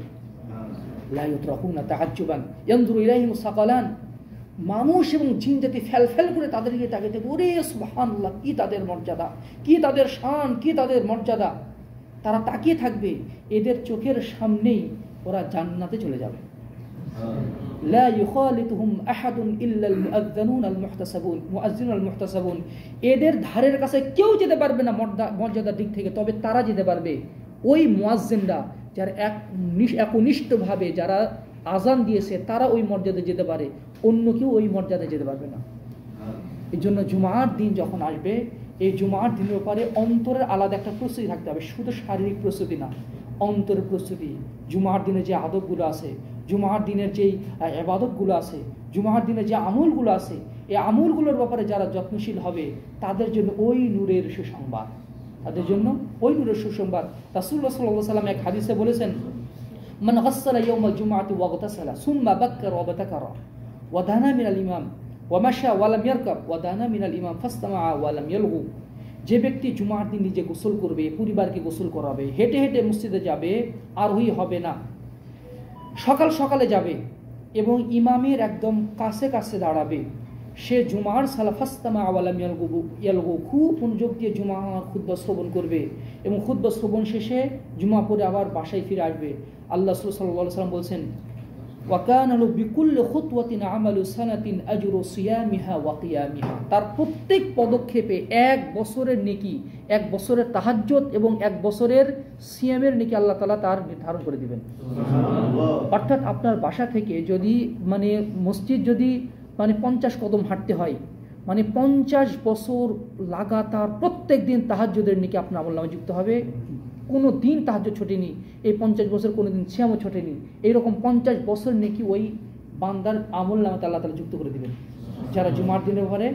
লা ইউতরাকুনা তাআজ্জুবান ইয়ানজুরু ইলাইহিম সাকালান, মানুষ এবং জিন জাতি ফেল করে তাদেরকে তাকাতে, ওরে সুবহানাল্লাহ, কি তাদের মর্যাদা, কি তাদের শান, কি তাদের মর্যাদা। তারা তাকিয়ে থাকবে, এদের চোখের সামনেই ওরা জান্নাতে চলে যাবে। লা ইউখালিতুহুম আহাদুন ইল্লাল মুআজ্জিনুন আল মুহতাসাবুন, এদের ধারের কাছে কেউ যেতে পারবে না মর্যাদার দিক থেকে, তবে তারা যেতে পারবে, ওই মুয়াজ্জিনরা যারা একনিষ্ঠভাবে যারা আজান দিয়েছে, তারা ওই মর্যাদায় যেতে পারে, অন্য কেউ ওই মর্যাদায় যেতে পারবে না। এই জন্য জুমার দিন যখন আসবে, এই জুমার দিনের ব্যাপারে অন্তরের আলাদা একটা প্রস্তুতি থাকতে হবে, শুধু শারীরিক প্রস্তুতি না, অন্তরের প্রস্তুতি। জুমার দিনে যে আদবগুলো আছে, জুমার দিনের যেই ইবাদতগুলো আছে, জুমার দিনে যে আমলগুলো আছে, এই আমলগুলোর ব্যাপারে যারা যত্নশীল হবে, তাদের জন্য ওই নূরের সুসংবাদ, তাদের জন্য ওই নূরের সুসংবাদ। রাসূলুল্লাহ সাল্লাল্লাহু আলাইহি ওয়াসাল্লাম এক হাদিসে বলেছেন, মান গাসসালা ইয়াওমাল জুমআতি ওয়া গতাসালা সুম্মা বাক্কারা ওয়া বাতাকারা ওয়া দানা মিনাল ইমাম ওয়া মাশা ওয়া লাম ইয়ারকাব ওয়া দানা মিনাল ইমাম ফাসতামাআ ওয়া লাম ইয়ালগু, যে ব্যক্তি জুমার দিন নিজে গোসল করবে, পরিবারকে গোসল করাবে, হেঁটে হেঁটে মসজিদে যাবে, আরোহী হবে না, সকাল সকালে যাবে এবং ইমামের একদম কাছে কাছে দাঁড়াবে, সে জুমার সালাফাস্তামা আওয়ালাম ইয়ালগু, খুব মনোযোগ দিয়ে জুমার খুতবা শ্রবণ করবে এবং খুতবা শ্রবণ শেষে জুমা পরে আবার বাসায় ফিরে আসবে। আল্লাহ সাল্লাল্লাহু আলাইহি ওয়াসাল্লাম বলছেন, ওয়াকানা লাহু বিকুল্লি খুতওয়াতিন আমালু সানাতিন আজরু সিয়ামিহা ওয়া কিয়ামিহা, তার প্রত্যেক পদক্ষেপে 1 বছরের নেকি, 1 বছরের তাহাজ্জুদ এবং 1 বছরের সিয়ামের নেকি আল্লাহ তাআলা তার নির্ধারণ করে দিবেন। অর্থাৎ আপনার বাসা থেকে যদি মানে মসজিদ যদি মানে 50 কদম হাঁটতে হয়, মানে 50 বছর লাগাতার প্রত্যেক দিন তাহাজ্জুদের নেকি আপনার আমলনামায় যুক্ত হবে। কোনো দিন তাহাজ্জুদ ছোটেনি, এই 50 বছর কোনো দিন সিয়ামও ছোটেনি, এইরকম 50 বছর নেকি ওই বান্দার আমলনামাতে আল্লাহ তাআলা যুক্ত করে দিবেন, যারা জুমার দিনের ব্যাপারে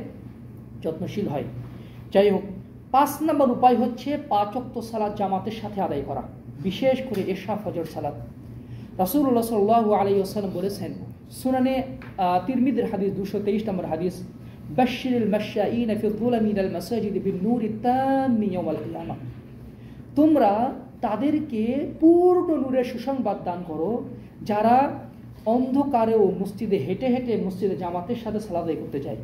যত্নশীল হয়। যাই হোক, 5 নম্বর উপায় হচ্ছে 5 ওয়াক্ত সালাত জামাতের সাথে আদায় করা, বিশেষ করে এশা ফজর সালাত। রাসূলুল্লাহ সাল্লাল্লাহু আলাইহি ওয়াসাল্লাম বলেছেন, সুনানে তিরমিজির হাদিস 223 নম্বর হাদিস, বাশশিরিল মাশাঈনা ফি যুলামি মিনাল মাসাজিদ বিন-নূরিত তাম্মি ইয়াওমাল কিয়ামাহ, তোমরা তাদেরকে পূর্ণ নূরের সুসংবাদ দান করো যারা অন্ধকারেও মসজিদে হেঁটে হেঁটে মসজিদে জামাতের সাথে সালাত আদায় করতে যায়,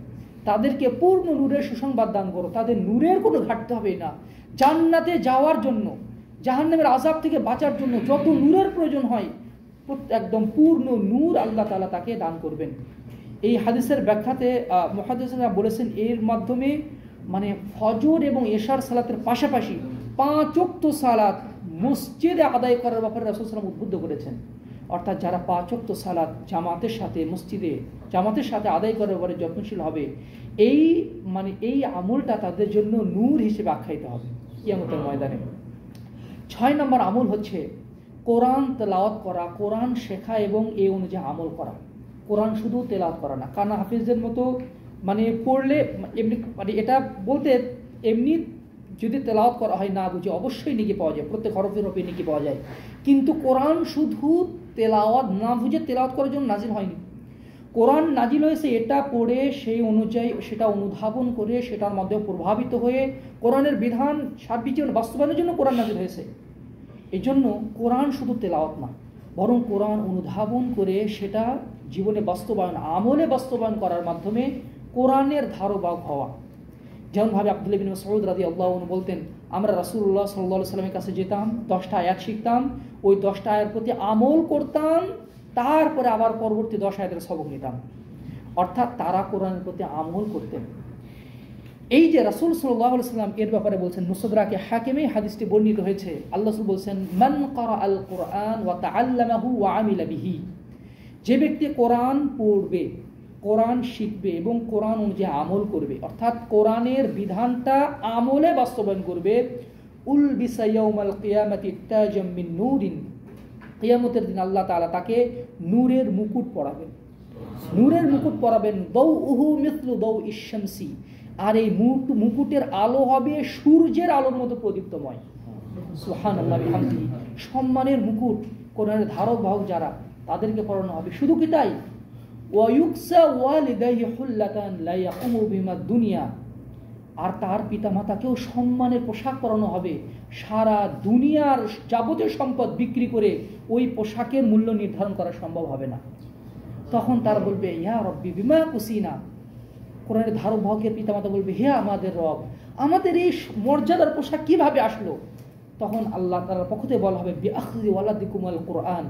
তাদেরকে পূর্ণ নূরের সুসংবাদ দান করো, তাদের নূরের কোনো ঘাটতি হবে না। জান্নাতে যাওয়ার জন্য, জাহান্নামের আযাব থেকে বাঁচার জন্য যত নূরের প্রয়োজন হয়, একদম পূর্ণ নূর আল্লাহ তাআলা তাকে দান করবেন। এই হাদিসের ব্যাখ্যাতে মুহাদ্দিসরা বলেছেন এর মাধ্যমে মানে ফজর এবং এশার সালাতের পাশাপাশি 5 ওয়াক্ত সালাত মসজিদে আদায় করার ব্যাপারে রাসূল সাল্লাল্লাহু আলাইহি ওয়াসাল্লাম উদ্বুদ্ধ করেছেন। অর্থাৎ যারা 5 ওয়াক্ত সালাত জামাতের সাথে মসজিদে জামাতের সাথে আদায় করার ব্যাপারে যত্নশীল হবে, এই আমলটা তাদের জন্য নূর হিসেবে আখ্যায়িত হবে কিয়ামতের ময়দানে। 6 নম্বর আমল হচ্ছে কোরআন তেলাওয়াত করা, কোরআন শেখা এবং এই অনুযায়ী আমল করা। কোরআন শুধু তেলাওয়াত করা না, কারণ হাফিজদের মতো পড়লে এমনি এটা বলতে এমনি যদি তেলাওয়াত করা হয় না বুঝে অবশ্যই নেকি পাওয়া যায়, প্রত্যেক হরফের হরফে নেকি পাওয়া যায়, কিন্তু কোরআন শুধু তেলাওয়াত না বুঝে তেলাওয়াত করার জন্য নাজিল হয়নি। কোরআন নাজিল হয়েছে এটা পড়ে সেই অনুযায়ী সেটা অনুধাবন করে সেটার মধ্যে প্রভাবিত হয়ে কোরআনের বিধান সার্বিক জীবনে বাস্তবায়নের জন্য কোরআন নাজিল হয়েছে। এই জন্য কোরআন শুধু তেলাওয়াত না, বরং কোরআন অনুধাবন করে সেটা জীবনে বাস্তবায়ন, আমলে বাস্তবায়ন করার মাধ্যমে কোরআনের ধারবাহক হওয়া। যেমনভাবে আব্দুল্লাহ বিন মাসউদ রাদিয়াল্লাহু আনহু বলতেন, আমরা রাসূলুল্লাহ সাল্লাল্লাহু আলাইহি ওয়াসাল্লামের কাছে যেতাম, 10টা আয়াত শিখতাম, ওই 10টা আয়াতের প্রতি আমল করতাম, তারপরে আবার পরবর্তী 10 আয়াতের সবক নিতাম। অর্থাৎ তারা কোরআনের প্রতি আমল করতেন। এই যে রাসূল সাল্লাল্লাহু আলাইহি ওয়াসাল্লাম এর ব্যাপারে বলছেন, মুসতাদরাকে হাকিমে হাদিসটি বর্ণিত হয়েছে, আল্লাহ রাসূল বলছেন, মান ক্বারাআল কুরআন ওয়া তাআল্লামাহু ওয়া আমিলা বিহি, যে ব্যক্তি কোরআন পড়বে, কোরআন শিখবে এবং কোরআন অনুযায়ী আমল করবে, অর্থাৎ কোরআনের বিধানটা আমলে বাস্তবায়ন করবে, উলবিসা ইয়াউমাল কিয়ামাতি তাজাম মিন নূরিন, কিয়ামতের দিন আল্লাহ তাআলা তাকে নূরের মুকুট পরাবেন। নূরের মুকুট পরাবেন, দাউহু মিসলু দাউইশ শামসি, আর এই মুকুটের আলো হবে সূর্যের আলোর মতো প্রদীপ্তময়। সুবহানাল্লাহি ওয়া বিহামদিহি, সম্মানের মুকুট কোরআনের ধারক বাহক যারা, তাদেরকে পরানো হবে। শুধু কি তাই, ওয়ায়ুকসা ওয়ালিদাইহি হুল্লাতান লা ইয়াকুমু বিমা দুনিয়া, আর তার পিতামাতাকেও সম্মানের পোশাক পরানো হবে। সারা দুনিয়ার যাবতীয় সম্পদ বিক্রি করে ওই পোশাকের মূল্য নির্ধারণ করা সম্ভব হবে না। তখন তারা বলবে, ইয়া রব্বি বিমা কুসিনা, কোরআনের ধারক বাহকের পিতামাতা বলবে, হে আমাদের রব, আমাদের এই মর্যাদার পোশাক কিভাবে আসলো? তখন আল্লাহ তাআলার পক্ষ থেকে বলা হবে, বিআখযি ওয়ালাদিকুমুল কুরআন,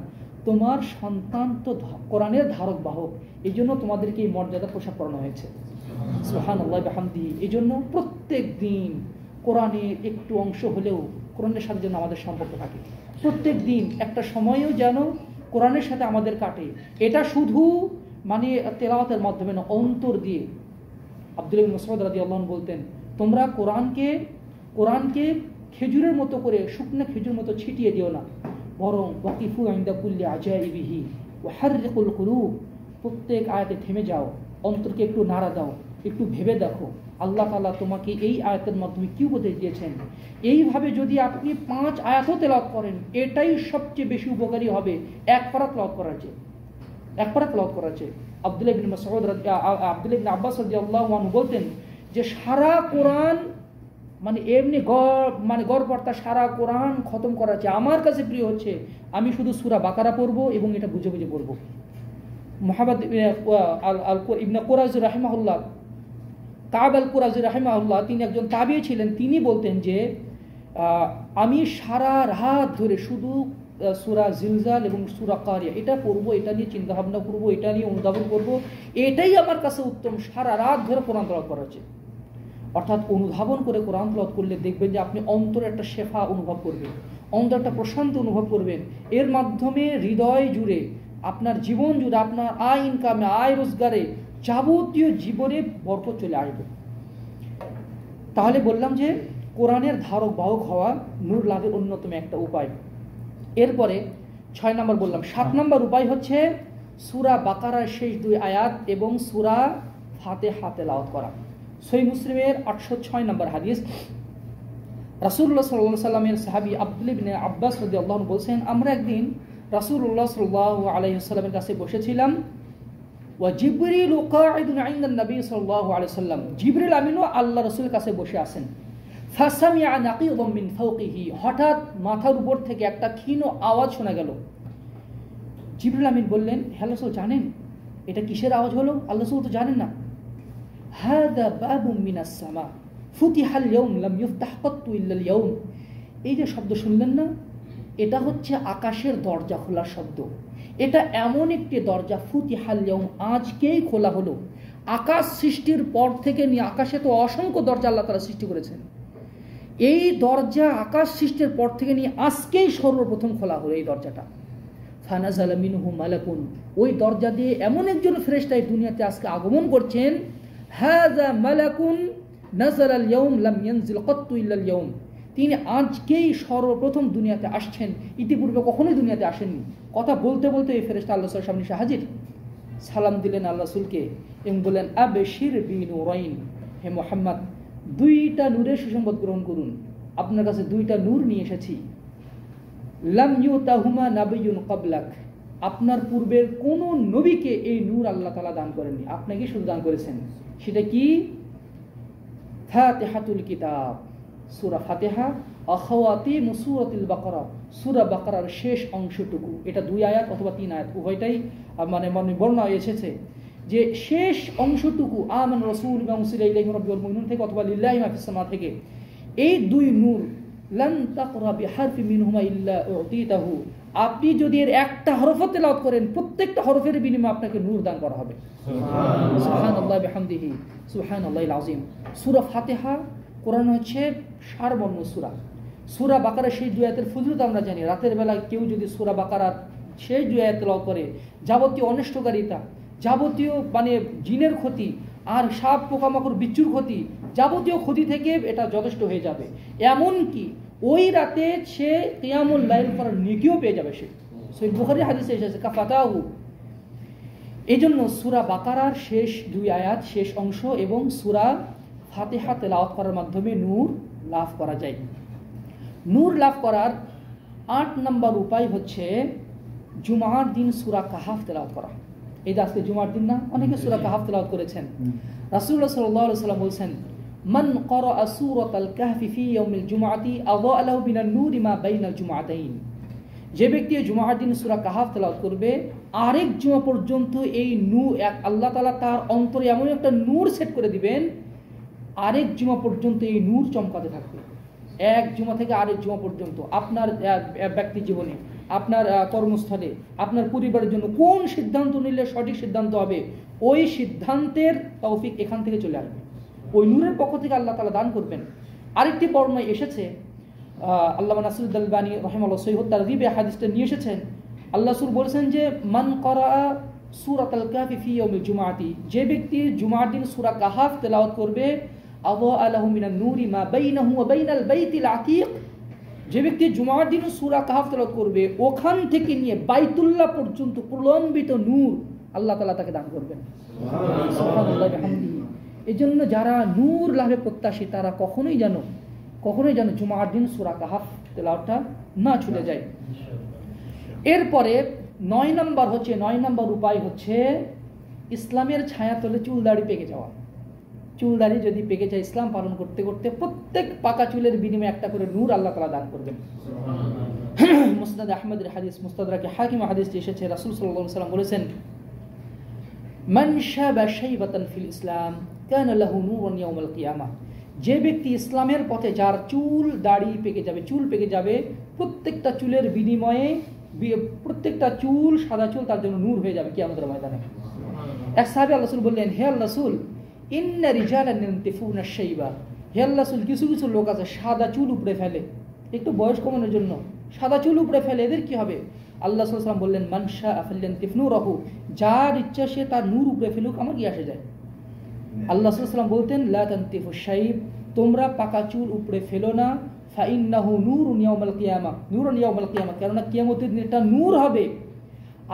তোমার সন্তান তো কোরআনের ধারক বাহক, এই জন্য তোমাদেরকে এই মর্যাদার পোশাক পরানো হয়েছে। সুবহানাল্লাহি ওয়া বিহামদিহি। এই জন্য প্রত্যেক দিন কোরআনের একটু অংশ হলেও কোরআনের সাথে যেন আমাদের সম্পর্ক থাকে, প্রত্যেক দিন একটা সময়ও যেন কোরআনের সাথে আমাদের কাটে। এটা শুধু তেলাওয়াতের মাধ্যমে না, অন্তর দিয়ে। আব্দুল্লাহ বিন মাসউদ রাদিয়াল্লাহু আনহু বলতেন, তোমরা কোরআনকে খেজুরের মতো করে, শুকনো খেজুর মতো ছিটিয়ে দিও না, বরং ওয়াকিফু ইনদা কুল্লি আজাইবিহি ওয়া হাররিকুল কুলুব, প্রত্যেক আয়াতে থেমে যাও, অন্তরকে একটু নাড়া দাও, একটু ভেবে দেখো আল্লাহ তাআলা তোমাকে এই আয়াতের মাধ্যমে কি উপদেশ দিয়েছেন। এইভাবে যদি আপনি 5 আয়াতও তেলাওয়াত করেন, এটাই সবচেয়ে বেশি উপকারী হবে এক পারা তেলাওয়াত করার চেয়ে। আব্দুল্লাহ ইবনে আব্বাস রাদিয়াল্লাহু আনহু বলতেন যে সারা কোরআন এমনি গড়পড়তা সারা কোরআন খতম করা আছে, আমার কাছে প্রিয় হচ্ছে আমি শুধু সূরা বাকারা পড়বো এবং এটা বুঝে বুঝে পড়বো। মুহাম্মদ ইবনে কুরাইজি রাহিমাহুল্লাহ, কাব আল কুরাইজি রাহিমাহুল্লাহ, তিনি একজন তাবিঈ ছিলেন। তিনি বলতেন যে আমি সারা রাত ধরে শুধু সূরা জিলজাল এবং সূরা কারিয়া এটা পড়বো, এটা নিয়ে চিন্তা ভাবনা করবো, এটা নিয়ে অনুধাবন করবো, এটাই আমার কাছে উত্তম সারা রাত ধরে কোরআন তেলাওয়াত করা হচ্ছে। অর্থাৎ অনুধাবন করে কোরআন তেলাওয়াত করলে দেখবেন যে আপনি অন্তরে একটা শেফা অনুভব করবেন, অন্তরে একটা প্রশান্তি অনুভব করবেন। এর মাধ্যমে হৃদয় জুড়ে, আপনার জীবন জুড়ে, আপনার আয় ইনকামে, আয় রোজগারে, যাবতীয় জীবনে বরকত চলে আসবে। তাহলে বললাম যে কোরআনের ধারক বাহক হওয়া নূর লাভের অন্যতম একটা উপায়। এরপরে 6 নম্বর বললাম। 7 নম্বর উপায় হচ্ছে সূরা বাকারার শেষ 2 আয়াত এবং সূরা ফাতিহা তেলাওয়াত করা। সহিহ মুসলিমের 806 নম্বর হাদিস, রাসূলুল্লাহ সাল্লাল্লাহু আলাইহি ওয়াসাল্লামের সাহাবী আব্দুল্লাহ ইবনে আব্বাস রাদিয়াল্লাহু আনহু বলেন, আমরা একদিন রাসূলুল্লাহ সাল্লাল্লাহু আলাইহি ওয়াসাল্লামের কাছে বসেছিলাম, ওয়া জিবরিল কাঈদুন ইনদা নবী সাল্লাল্লাহু আলাইহি ওয়াসাল্লাম, জিবরিল আমিনও আল্লাহ রাসূলের কাছে বসে আছেন। ফাসামিআ নাকিদাম মিন ফাওকিহি, হঠাৎ মাথার উপর থেকে একটা ক্ষীণ আওয়াজ শোনা গেল। জিবরিল আমিন বললেন, হে রাসূল জানেন এটা কিসের আওয়াজ হলো? আল্লাহ রাসূল তো জানেন না। হাযা বাবুম মিনাস সামা ফুতিহাল ইয়াউম লাম ইফতাহ কাত্তু ইল্লাল ইয়াউম, এই যে শব্দ শুনলেন না, এটা হচ্ছে আকাশের দরজা খোলার শব্দ। এটা এমন একটি দরজা, ফুতিহাল ইয়াউম, আজকেই খোলা হলো। আকাশ সৃষ্টির পর থেকে নিয়ে, আকাশে তো অসংখ্য দরজা আল্লাহ তাআলা সৃষ্টি করেছেন, এই দরজা আকাশ সৃষ্টির পর থেকে নিয়ে আজকেই সর্বপ্রথম খোলা হলো এই দরজাটা। ফানাজালা মিনহু মালাকুন, ওই দরজা দিয়ে এমন একজন ফেরেশতা এই দুনিয়াতে আজকে আগমন করছেন। হাযা মালাকুন নাযালাল ইয়াউম লাম ইয়ানজিল কাত্তু ইল্লাল ইয়াউম, তিনি আজকেই সর্বপ্রথম দুনিয়াতে আসছেন, ইতিপূর্বে কখনোই দুনিয়াতে আসেননি। কথা বলতে বলতে এই ফেরেশতা আল্লাহ রাসূলের সামনে এসে হাজির। সালাম দিলেন আল্লাহ রাসূলকে এবং বললেন, আবশির বিনুরাইন, হে মুহাম্মদ, দুইটা নূরের সুসংবাদ গ্রহণ করুন, আপনার কাছে দুইটা নূর নিয়ে এসেছি। লাম ইউতাহুমা নাবিয়্যুন ক্বাবলাক, আপনার পূর্বের কোন নবীকে এই নূর আল্লাহ তাআলা দান করেননি, আপনাকে শুধু দান করেছেন। সেটা কি? ফাতিহাতুল কিতাব, সূরা ফাতিহা, আখাওয়াতিম সূরাতুল বাকারা, সূরা বাকারার শেষ অংশটুকু। এটা 2 আয়াত অথবা 3 আয়াত, উভয়টাই মানে বর্ণনা এসেছে যে শেষ অংশটুকু, আমান রাসূল বিমা উনজিলা ইলাইহি রাব্বিল মুমিনুন থেকে অথবা লিল্লাহি মা ফিস সামা থেকে, এই 2 নূর, লান তাকরা বিহারফি মিনহুমা ইল্লা উতিতাহু, আপনি যদি এর একটা হরফ তেলাওয়াত করেন, প্রত্যেকটা হরফের বিনিময়ে আপনাকে নূর দান করা হবে। সুবহানাল্লাহি বিহামদিহি সুবহানাল্লাহিল আযীম। সূরা ফাতিহা কোরআন হচ্ছে সারবর্ণ সূরা। সূরা বাকারার সেই 2 আয়াতের ফজিলত আমরা জানি। রাতের বেলা কেউ যদি সূরা বাকারার সেই 2 আয়াত তেলাওয়াত করে, যাবতীয় অনিষ্টকারিতা, যাবতীয় মানে জিনের ক্ষতি আর সাপ পোকামাকড় বিচ্ছুর ক্ষতি, যাবতীয় ক্ষতি থেকে এটা যথেষ্ট হয়ে যাবে। এমন কি ওই রাতে সে কিয়ামুল লাইল করার নেকিও পেয়ে যাবে। সে সহিহ বুখারী হাদিসে এসেছে কাফাতাহু। এই জন্য সূরা বাকারার শেষ 2 আয়াত, শেষ অংশ এবং সূরা ফাতিহা তেলাওয়াত করার মাধ্যমে নূর লাভ করা যায়। নূর লাভ করার 8 নম্বর উপায় হচ্ছে জুমার দিন সূরা কাহাফ তেলাওয়াত করা। এই যে আজকে জুমার দিন না, অনেকে সূরা কাহাফ তেলাওয়াত করেছেন। রাসূলুল্লাহ সাল্লাল্লাহু আলাইহি ওয়াসাল্লাম বলেছেন, মান ক্বারাআ সূরাতাল কাহফি ফি ইয়াউমিল জুমআতি আযা লাহু মিনান নূরি মা বাইনাল জুমআতাইন, যে ব্যক্তি জুমার দিন সূরা কাহাফ তেলাওয়াত করবে, আরেক জুমা পর্যন্ত এই নূর, আল্লাহ তাআলা তার অন্তরে এমন একটা নূর সেট করে দিবেন, আরেক জুমা পর্যন্ত এই নূর চমকাতে থাকবে। এক জুমা থেকে আরেক জুমা পর্যন্ত আপনার ব্যক্তি জীবনে, আপনার কর্মস্থলে, আপনার পরিবারের জন্য কোন সিদ্ধান্ত নিলে সঠিক সিদ্ধান্ত হবে, ওই সিদ্ধান্তের তৌফিক এখান থেকে চলে আসবে, ওই নূরের পক্ষ থেকে আল্লাহ তাআলা দান করবেন। আরেকটি বর্ণনায় এসেছে, আল্লামা নাসিরুদ্দিন আলবানী রাহিমাহুল্লাহ সহিহ তারগীবে হাদিসটা নিয়ে এসেছেন। আল্লাহ রাসূল বলেছেন যে মান ক্বারাআ সূরাতাল কাহফি ফি ইয়াউমিল জুমআতি, যে ব্যক্তি জুমার দিন সূরা কাহাফ তেলাওয়াত করবে, আযা লাহু মিনান নূরি মা বাইনাহু ওয়া বাইনাল বাইতিল আতীক, যে ব্যক্তি জুমার দিন সূরা কাহাফ তেলাওয়াত করবে, ওখান থেকে নিয়ে বাইতুল্লাহ পর্যন্ত প্রলম্বিত নূর আল্লাহ তাআলা তাকে দান করবেন। সুবহানাল্লাহি বিহামদিহি। এজন্য যারা নূর লাভে প্রত্যাশী তারা কখনোই যেন জুমার দিন সূরা কাহাফ তেলাওয়াতটা না ছুটে যায়। এরপরে 9 নম্বর উপায় হচ্ছে ইসলামের ছায়া তলে চুল দাড়ি পেকে যাওয়া। চুল দাড়ি যদি পেকে যায়, ইসলাম পালন করতে করতে প্রত্যেক পাকা চুলের বিনিময়ে একটা করে নূর আল্লাহ তাআলা দান করবেন। মুসনাদ আহমদের হাদিস, মুস্তাদরাকে হাকিম হাদিস এসেছে, রাসূল সাল্লাল্লাহু আলাইহি ওয়াসাল্লাম বলেছেন, মান শাবা শাইবাতান ফিল ইসলাম কানা লাহু নূরুন ইয়াউমাল কিয়ামাহ, যে ব্যক্তি ইসলামের পথে, যার চুল দাড়ি পেকে যাবে, প্রত্যেকটা চুলের বিনিময়ে, প্রত্যেকটা চুল, সাদা চুল তার জন্য নূর হয়ে যাবে কিয়ামতের ময়দানে। এক সাহাবী আল্লাহ রাসূল বললেন, হে আল্লাহ রাসূল, ইন্না রিজালান ইয়ানতিফুনা শাইবা, হে আল্লাহ রাসূল, কিছু লোক আছে সাদা চুল উপড়ে ফেলে, একটু বয়স কমানোর জন্য সাদা চুল উপড়ে ফেলে, এদের কি হবে? আল্লাহ সাল্লাল্লাহু আলাইহি ওয়াসাল্লাম বললেন, মান শাআ ফালয়ানতিফ নূরাহু, যার ইচ্ছা সে তার নূর উপড়ে ফেলুক, আমার কি আসে যায়। আল্লাহ সাল্লাল্লাহু আলাইহি ওয়াসাল্লাম বলতেন, লা তানতিফু শাইব, তোমরা পাকা চুল উপড়ে ফেলো না, ফাইন্নাহু নূরুন ইয়াউমাল কিয়ামাহ, কেননা কিয়ামতের দিন এটা নূর হবে।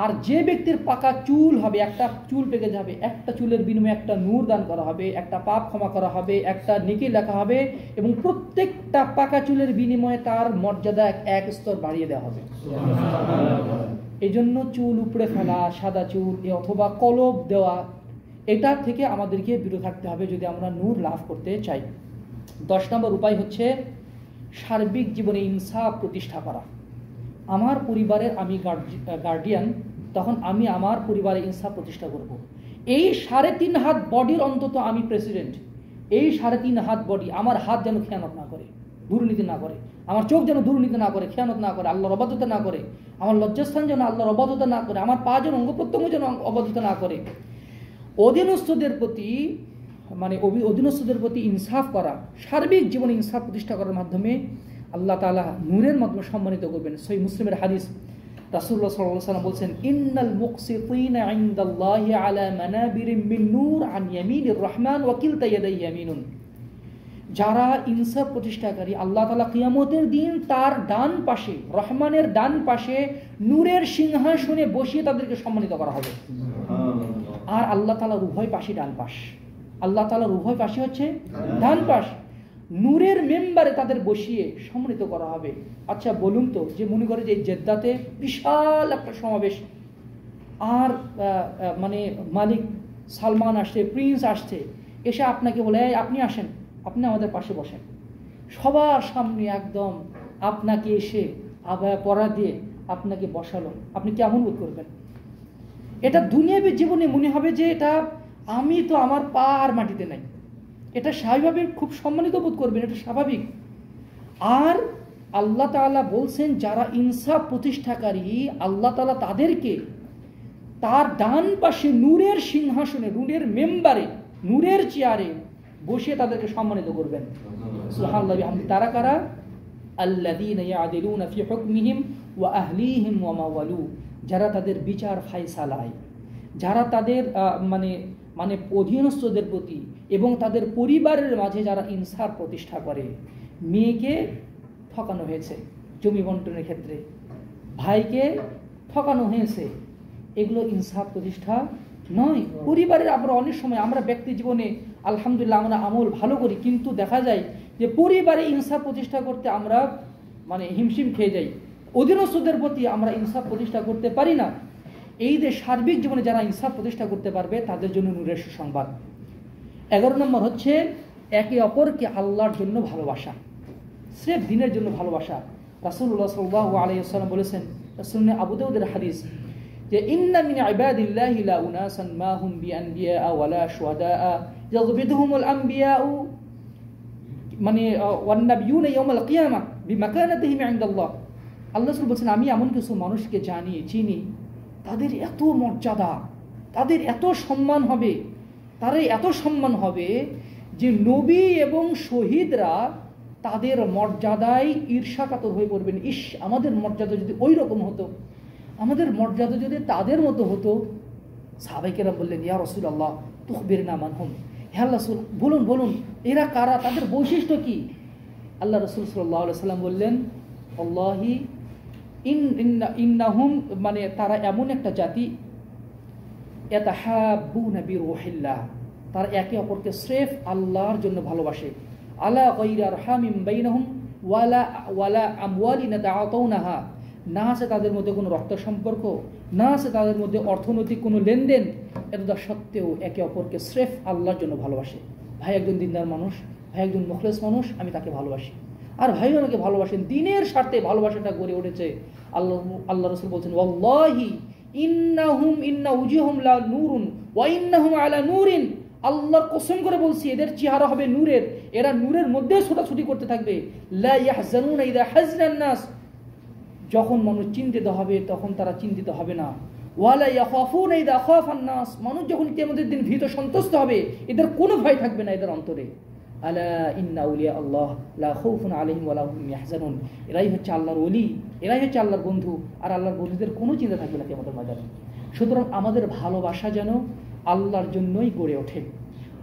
আর যে ব্যক্তির পাকা চুল হবে, একটা চুল পেকে যাবে, একটা চুলের বিনিময়ে একটা নূর দান করা হবে, একটা পাপ ক্ষমা করা হবে, একটা নেকি লেখা হবে, এবং প্রত্যেকটা পাকা চুলের বিনিময়ে তার মর্যাদা এক স্তর বাড়িয়ে দেওয়া হবে। এই জন্য চুল উপড়ে ফেলা, সাদা চুল অথবা কলব দেওয়া, এটা থেকে আমাদেরকে বিরত থাকতে হবে যদি আমরা নূর লাভ করতে চাই। 10 নম্বর উপায় হচ্ছে সার্বিক জীবনে ইনসাফ প্রতিষ্ঠা করা। আমার পরিবারের আমি গার্ডিয়ান, তখন আমি আমার পরিবারে ইনসাফ প্রতিষ্ঠা করব। এই 3.5 হাত বডির অন্তত আমি প্রেসিডেন্ট, এই 3.5 হাত বডি, আমার হাত যেন খেয়ানত না করে। দুর্নীতি না করে, আমার চোখ যেন দুর্নীতি না করে, খেয়ানত না করে, আল্লাহর অবাধ্যতা না করে, আমার লজ্জাস্থান যেন আল্লাহর অবাধ্যতা না করে, আমার পা যেন অঙ্গ প্রত্যঙ্গ যেন অবাধ্যতা না করে। অধীনস্থদের প্রতি অধীনস্থদের প্রতি ইনসাফ করা, সার্বিক জীবনে ইনসাফ প্রতিষ্ঠা করার মাধ্যমে আল্লাহ তাআলা নূরের মাধ্যমে সম্মানিত করবেন। সহিহ মুসলিমের হাদিস, রাসূলুল্লাহ সাল্লাল্লাহু আলাইহি ওয়াসাল্লাম বলছেন, ইন্নাল মুকসিতিনা ইনদাল্লাহি আলা মানাবিরিম মিন নূর আন ইয়ামিনির রহমান ওয়া কিলতা ইয়াদাইহি ইয়ামিনুন। যারা ইনসাফ প্রতিষ্ঠাকারী, আল্লাহ তাআলা কিয়ামতের দিন তার ডান পাশে, রহমানের ডান পাশে নূরের সিংহাসনে বসিয়ে তাদেরকে সম্মানিত করা হবে। আর আল্লাহ তাআলার উভয় পাশে ডান পাশ, আল্লাহ তাআলার উভয় পাশে হচ্ছে ডান পাশ, নূরের মেম্বারে তাদের বসিয়ে সম্মানিত করা হবে। আচ্ছা বলুন তো, যে মনে করে যে জেদ্দাতে বিশাল একটা সমাবেশ, আর মালিক সালমান আসছে, প্রিন্স আসছে, এসে আপনাকে বলে আপনি আসেন, আপনি আমাদের পাশে বসেন, সবার সামনে একদম আপনাকে এসে আবায়া পরা দিয়ে আপনাকে বসালো, আপনি কেমন বোধ করবেন? এটা দুনিয়াবী জীবনে মনে হবে যে এটা আমি তো আমার পা আর মাটিতে নাই, এটা স্বাভাবিকভাবে খুব সম্মানিত বোধ করবেন, এটা স্বাভাবিক। আর আল্লাহ তাআলা বলছেন যারা ইনসাফ প্রতিষ্ঠাকারী, আল্লাহ তাআলা তাদেরকে তার ডান পাশে নূরের সিংহাসনে, নূরের মেম্বারে, নূরের চেয়ারে বসে তাদেরকে সম্মানিত করবেন। সুবহানাল্লাহ বিহামদিহি। তারা কারা? আল্লাযীনা ইয়াদিলুনা ফি হুকমিহিম ওয়া আহলিহিম ওয়া মাওয়ালু। যারা তাদের বিচার ফায়সালায়, যারা তাদের অধীনস্থদের প্রতি এবং তাদের পরিবারের মাঝে যারা ইনসাফ প্রতিষ্ঠা করে। মেয়েকে ঠকানো হয়েছে জমি বন্টনের ক্ষেত্রে, ভাইকে ঠকানো হয়েছে, এগুলো ইনসাফ প্রতিষ্ঠা নয়। পরিবারের আমরা অনেক সময় আমরা ব্যক্তি জীবনে আলহামদুলিল্লাহ আমরা আমল ভালো করি, কিন্তু দেখা যায় যে পরিবারে ইনসাফ প্রতিষ্ঠা করতে আমরা হিমশিম খেয়ে যাই, অধীনস্থদের প্রতি আমরা ইনসাফ প্রতিষ্ঠা করতে পারি না। এই যে সার্বিক জীবনে যারা ইনসাফ প্রতিষ্ঠা করতে পারবে তাদের জন্য নূরের সুসংবাদ। 11 নম্বর হচ্ছে একে অপরকে আল্লাহর জন্য ভালোবাসা, স্রেফ দিনের জন্য ভালোবাসা। রাসূলুল্লাহ সাল্লাল্লাহু আলাইহি ওয়াসাল্লাম বলেছেন, সুনানে আবু দাউদের হাদিস, যে ইন্না মিন ইবাদিল্লাহি লা উনাসান মা হুম বিআনবিয়া ওয়ালা শুহাদা ইয়াযবিদুহুমুল আনবিয়াউ ওয়ান নাবিয়ুনা ইয়াউমাল কিয়ামাহ বিমাকানাতিহিম ইনদাল্লাহ। আল্লাহ রাসূল বলেছেন, আমি এমন কিছু মানুষকে জানি, চিনি, তাদের এত মর্যাদা, তাদের এত সম্মান হবে, তার এত সম্মান হবে যে নবী এবং শহীদরা তাদের মর্যাদায় ঈর্ষাকাতর হয়ে পড়বেন। ইস, আমাদের মর্যাদা যদি ওই রকম হতো, আমাদের মর্যাদা যদি তাদের মতো হতো। সাহাবায়ে কেরাম বললেন, ইয়া রাসূলুল্লাহ তুখবিরনা মান হুম, হে আল্লাহ রাসূল বলুন বলুন এরা কারা, তাদের বৈশিষ্ট্য কি? আল্লাহ রাসূল সাল্লাল্লাহু আলাইহি ওয়াসাল্লাম বললেন, আল্লাহি ইন্নাহুম, তারা এমন একটা জাতি, ইয়াতাহাব্বুনা বিরূহিল্লাহ, তারা একে অপরকে স্রেফ আল্লাহর জন্য ভালোবাসে। আলা গায়রি আরহামিম বাইনাহুম ওয়ালা আমওয়ালিন তাআতাউনাহা, না আছে তাদের মধ্যে কোনো রক্ত সম্পর্ক, না আছে তাদের মধ্যে অর্থনৈতিক কোনো লেনদেন, এটা সত্ত্বেও একে অপরকে স্রেফ আল্লাহর জন্য ভালোবাসে। ভাই একজন দিনদার মানুষ, ভাই একজন মুখলেস মানুষ, আমি তাকে ভালোবাসি, আর ভাই আমাকে ভালোবাসেন, দিনের স্বার্থে ভালোবাসাটা গড়ে উঠেছে। আল্লাহ রাসূল বলছেন, ওয়াল্লাহি ইন্না উজুহুম লা নূরুন ওয়া ইন্নাহুম আলা নূরিন, আল্লাহর কসম করে বলছি এদের চেহারা হবে নূরের, এরা নূরের মধ্যে ছোটাছুটি করতে থাকবে। লা ইয়াহজানুনা ইযা হাজনান নাস, যখন মানুষ চিন্তিত হবে তখন তারা চিন্তিত হবে না। ওয়ালা ইয়াখাফুনা ইযা খাফান নাস, মানুষ যখন কিয়ামতের দিন ভীত সন্ত্রস্ত হবে এদের কোনো ভয় থাকবে না এদের অন্তরে। আলা ইন্না আউলিয়া আল্লাহ লা খাউফুন আলাইহিম ওয়া লা হুম ইয়াহজানুন, এরাই হচ্ছে আল্লাহর ওলি, এরাই হচ্ছে আল্লাহর বন্ধু, আর আল্লাহর বন্ধুদের কোনো চিন্তা থাকবে না কিয়ামতের ময়দানে। সুতরাং আমাদের ভালোবাসা যেন আল্লাহর জন্যই গড়ে ওঠে।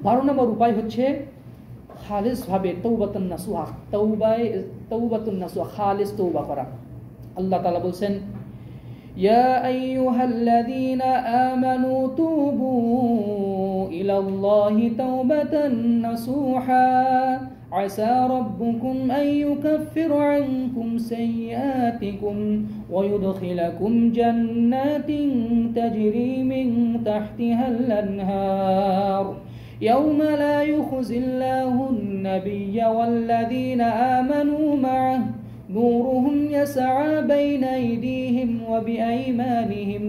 12 নম্বর উপায় হচ্ছে খালিসভাবে তওবাতুন নাসুহা, তওবাতুন নাসুহা, খালিস তওবা করা। আল্লাহ তাআলা বলছেন, ইয়া আইয়ুহাল্লাযীনা আমানু তুবু ইলাল্লাহি তাওবাতান নাসুহা আসা রাব্বুকুম আন ইউকাফিরা আনকুম সাইয়্যাতিকুম ওয়া ইউদখিলাকুম জান্নাতিন তাজরি মিন তাহতিহাল আনহার ইয়াওমা লা ইউখজিল্লাহুন নাবিয়্যা ওয়াল্লাযীনা আমানু মা'আহু নূরুহুম ইয়াসআ বাইনা আইদিহিম ওয়া বিআইমানিহিম।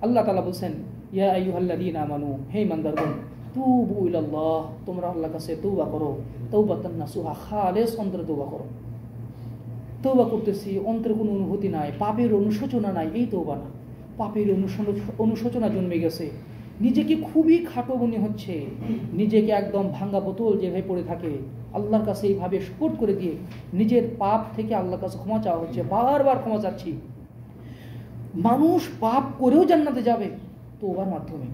আল্লাহ তাআলা বলেন, ইয়া আইয়ুহাল্লাযীনা আমানু, হে ইমানদারগণ, তুবু ইলাল্লাহ, তোমরা আল্লাহর কাছে তওবা করো, তাওবাতান নাসুহা, খালেস অন্তরে তওবা করো। তওবা করতেছি, অন্তরে কোনো অনুভূতি নাই, পাপের অনুশোচনা নাই, এই তওবা না। পাপের অনুশোচনা জন্মে গেছে, নিজেকে খুবই খাটো মনে হচ্ছে, নিজেকে একদম ভাঙ্গা বোতল যেভাবে পড়ে থাকে, আল্লাহর কাছে এইভাবে সুপোর্ট করে দিয়ে নিজের পাপ থেকে আল্লাহর কাছে ক্ষমা চাওয়া হচ্ছে, বারবার ক্ষমা চাচ্ছি। মানুষ পাপ করেও জান্নাতে যাবে তওবার মাধ্যমে,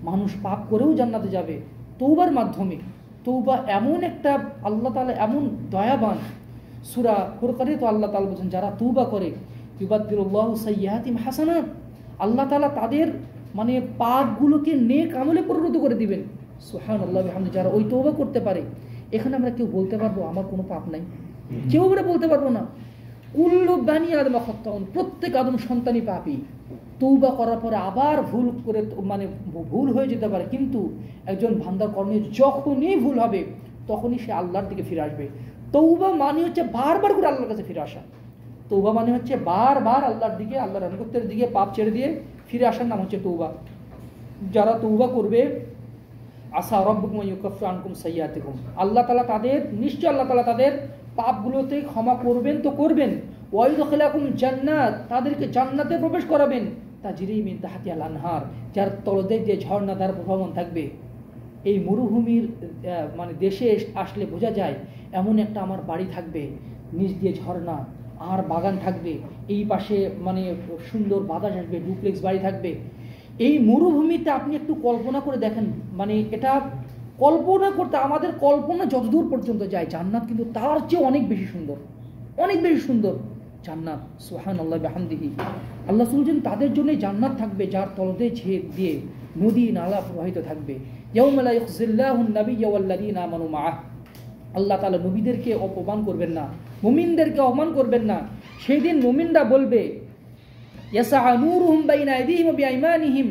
মানুষ পাপ করেও জান্নাতে যাবে তওবার মাধ্যমে। তওবা এমন একটা, আল্লাহ তাআলা এমন দয়াবান। সূরা ফুরকানে তো আল্লাহ তাআলা বলেন, যারা তওবা করে ইউবাদদিলুল্লাহু সাইয়্যাতিহিম হাসানাত, আল্লাহ তাআলা তাদের মানে পাপগুলোকে নেক আমলে পরিণত করে দিবেন। সুবহানাল্লাহ বিহামদি। যারা ওই তওবা করতে পারে, এখানে আমরা কেউ বলতে পারবো আমার কোনো পাপ নাই? কেউ আমরা বলতে পারবো না। কুল্লু বানি আদম খাত্তাউন, প্রত্যেক আদম সন্তানই পাপী। তওবা করার পরে আবার ভুল করে, মানে ভুল হয়ে যেতে পারে, কিন্তু একজন বান্দার কর্মে যখনই ভুল হবে তখনই সে আল্লাহর দিকে ফিরে আসবে। তওবা মানে হচ্ছে বারবার করে আল্লাহর কাছে ফিরে আসা। তওবা মানে হচ্ছে বারবার আল্লাহর দিকে, আল্লাহর আনুগত্যের দিকে পাপ ছেড়ে দিয়ে ফিরে আসার নাম হচ্ছে তওবা। যারা তওবা করবে, আসা রাব্বুকুম ইউকাফিরু আনকুম সাইয়্যাতিকুম, আল্লাহ তাআলা তাদের, নিশ্চয় আল্লাহ তাআলা তাদের পাপগুলোতে ক্ষমা করবেন তো করবেন। ওয়াইদখিলাকুম জান্নাত, তাদেরকে জান্নাতে প্রবেশ করাবেন, তাজরি মিন তাহতিহাল আনহার, যার তলদেশ যে ঝর্ণাধার প্রবাহমান থাকবে। এই মরুভূমির মানে দেশে আসলে বোঝা যায়, এমন একটা আমার বাড়ি থাকবে, নিচ দিয়ে ঝর্ণা আর বাগান থাকবে, এই পাশে মানে সুন্দর বাতাস আসবে, ডুপ্লেক্স বাড়ি থাকবে। এই মরুভূমিতে আপনি একটু কল্পনা করে দেখেন, মানে এটা কল্পনা করতে আমাদের কল্পনা যতদূর পর্যন্ত যায়, জান্নাত কিন্তু তার চেয়ে অনেক বেশি সুন্দর, অনেক বেশি সুন্দর জান্নাত। সুবহানাল্লাহ বিহামদিহি। আল্লাহ বলেন তাদের জন্য জান্নাত থাকবে, যার তলদেশ দিয়ে নদী নালা প্রবাহিত থাকবে। ইয়াউমা লা ইখজিল্লাহুন নাবিয়্যা ওয়াল্লাযীনা আমানু মাআহ, আল্লাহ তাআলা নবীদেরকে অপমান করবেন না, মুমিনদেরকে অপমান করবেন না। সেই দিন মুমিনরা বলবে, ইয়াসআ নূরুহুম বাইনা আইদিহিম ওয়া বিআইমানিহিম,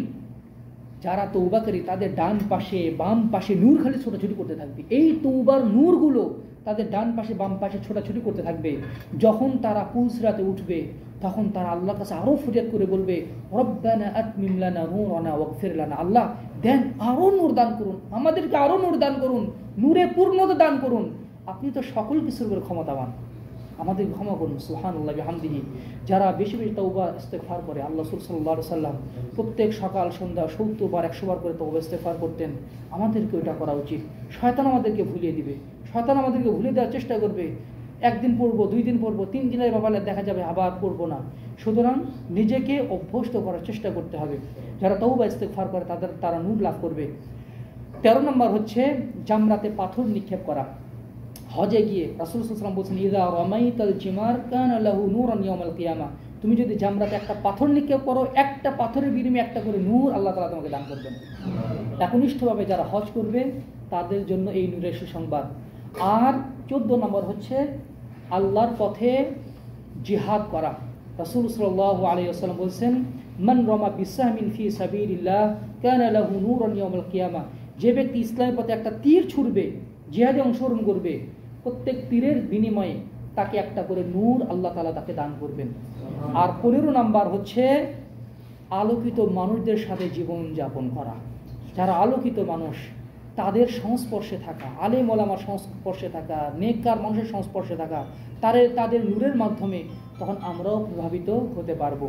যারা তওবাকারী তাদের ডান পাশে বাম পাশে নূর খালি ছোটাছুটি করতে থাকবে। এই তওবার নূরগুলো তাদের ডান পাশে বাম পাশে ছোটাছুটি করতে থাকবে। যখন তারা পুলসিরাতে উঠবে, তখন তারা আল্লাহর কাছে আরো ফরিয়াদ করে বলবে, রব্বানা আতমিম লানা নূরানা ওয়াগফির লানা, আল্লাহ দেন আরো নূর দান করুন, আমাদেরকে আরো নূর দান করুন, নূরে পূর্ণতা দান করুন, আপনি তো সকল কিছুর উপর ক্ষমতাবান, আমাদের ক্ষমা করুন। সুবহানাল্লাহ বিহামদিহি। যারা বেশি বেশি তওবা ইস্তেগফার করে, আল্লাহ রাসূল সাল্লাল্লাহু আলাইহি সাল্লাম প্রত্যেক সকাল সন্ধ্যা 70 বার 100 বার করে তওবা ইস্তেগফার করতেন। আমাদেরকে ওটা করা উচিত। শয়তান আমাদেরকে ভুলিয়ে দিবে, শয়তান আমাদেরকে ভুলিয়ে দেওয়ার চেষ্টা করবে। একদিন পড়বো, 2 দিন পড়বো, 3 দিনের ব্যাপারে দেখা যাবে আবার পড়বো না। সুতরাং নিজেকে অভ্যস্ত করার চেষ্টা করতে হবে। যারা তওবা ইস্তেগফার করে তারা নূর লাভ করবে। 13 নম্বর হচ্ছে জামরাতে পাথর নিক্ষেপ করা। হজে গিয়ে রাসূল সাল্লাল্লাহু আলাইহি ওয়াসাল্লাম বলেছেন, ইযা রামাইতাল জিমার কানা লাহু নূরান ইয়াউমাল কিয়ামাহ, তুমি যদি জামরাতে একটা পাথর নিক্ষেপ করো, একটা পাথরের বিনিময়ে একটা করে নূর আল্লাহ তাআলা তোমাকে দান করবেন। একনিষ্ঠভাবে যারা হজ করবে তাদের জন্য এই নূরের সুসংবাদ। আর 14 নম্বর হচ্ছে আল্লাহর পথে জিহাদ করা। রাসূল সাল্লাল্লাহু আলাইহি ওয়াসাল্লাম বলেছেন, মান রামা বিসাহমিন ফি সাবিলিল্লাহ কানা লাহু নূরান ইয়াউমাল কিয়ামাহ, যে ব্যক্তি ইসলামের পথে একটা তীর ছুড়বে, জিহাদে অংশগ্রহণ করবে, প্রত্যেক তীরের বিনিময়ে তাকে একটা করে নূর আল্লাহ তাআলা তাকে দান করবেন। আর 15 নাম্বার হচ্ছে আলোকিত মানুষদের সাথে জীবন যাপন করা। যারা আলোকিত মানুষ তাদের সংস্পর্শে থাকা, আলেম ওলামার সংস্পর্শে থাকা, নেককার মানুষের সংস্পর্শে থাকা, তাদের নূরের মাধ্যমে তখন আমরাও প্রভাবিত হতে পারবো।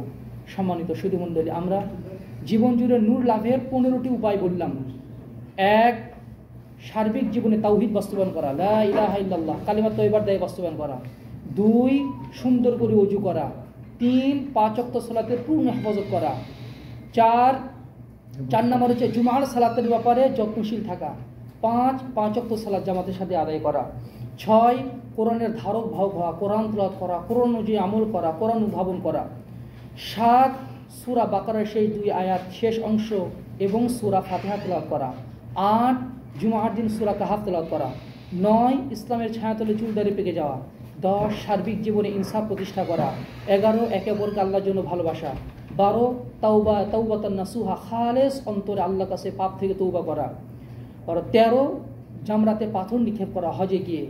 সম্মানিত সুধীমণ্ডলী, আমরা জীবন জুড়ে নূর লাভের 15টি উপায় বললাম। 1, সার্বিক জীবনে তাওহীদ বাস্তবায়ন করা, লা ইলাহা ইল্লাল্লাহ কালিমা তয়্যিবার দায়ে বাস্তবায়ন করা। 2, সুন্দর করে ওযু করা। 3, 5 ওয়াক্ত সালাতের পূর্ণ হেফাজত করা। 4 নম্বর হচ্ছে জুমার সালাতের ব্যাপারে যত্নশীল থাকা। 5 ওয়াক্ত সালাত জামাতের সাথে আদায় করা। 6, কোরআনের ধারক বাহক হওয়া, কোরআন তেলাওয়াত করা, কোরআন অনুযায়ী আমল করা, কোরআন উদ্ভাবন করা। 7, সূরা বাকারার সেই 2 আয়াত শেষ অংশ এবং সূরা ফাতিহা তেলাওয়াত করা। 8, জুমার দিন সূরা কাহাফ তেলাওয়াত করা। 9, ইসলামের ছায়াতলে চুল দাড়ি পেকে যাওয়া। 10, সার্বিক জীবনে ইনসাফ প্রতিষ্ঠা করা। 11, একে অপরকে আল্লাহর জন্য ভালোবাসা। 12, তাওবাতান নাসুহা, খালেস অন্তরে আল্লাহর কাছে পাপ থেকে তওবা করা। আর 13, জামরাতে পাথর নিক্ষেপ করা হজে গিয়ে।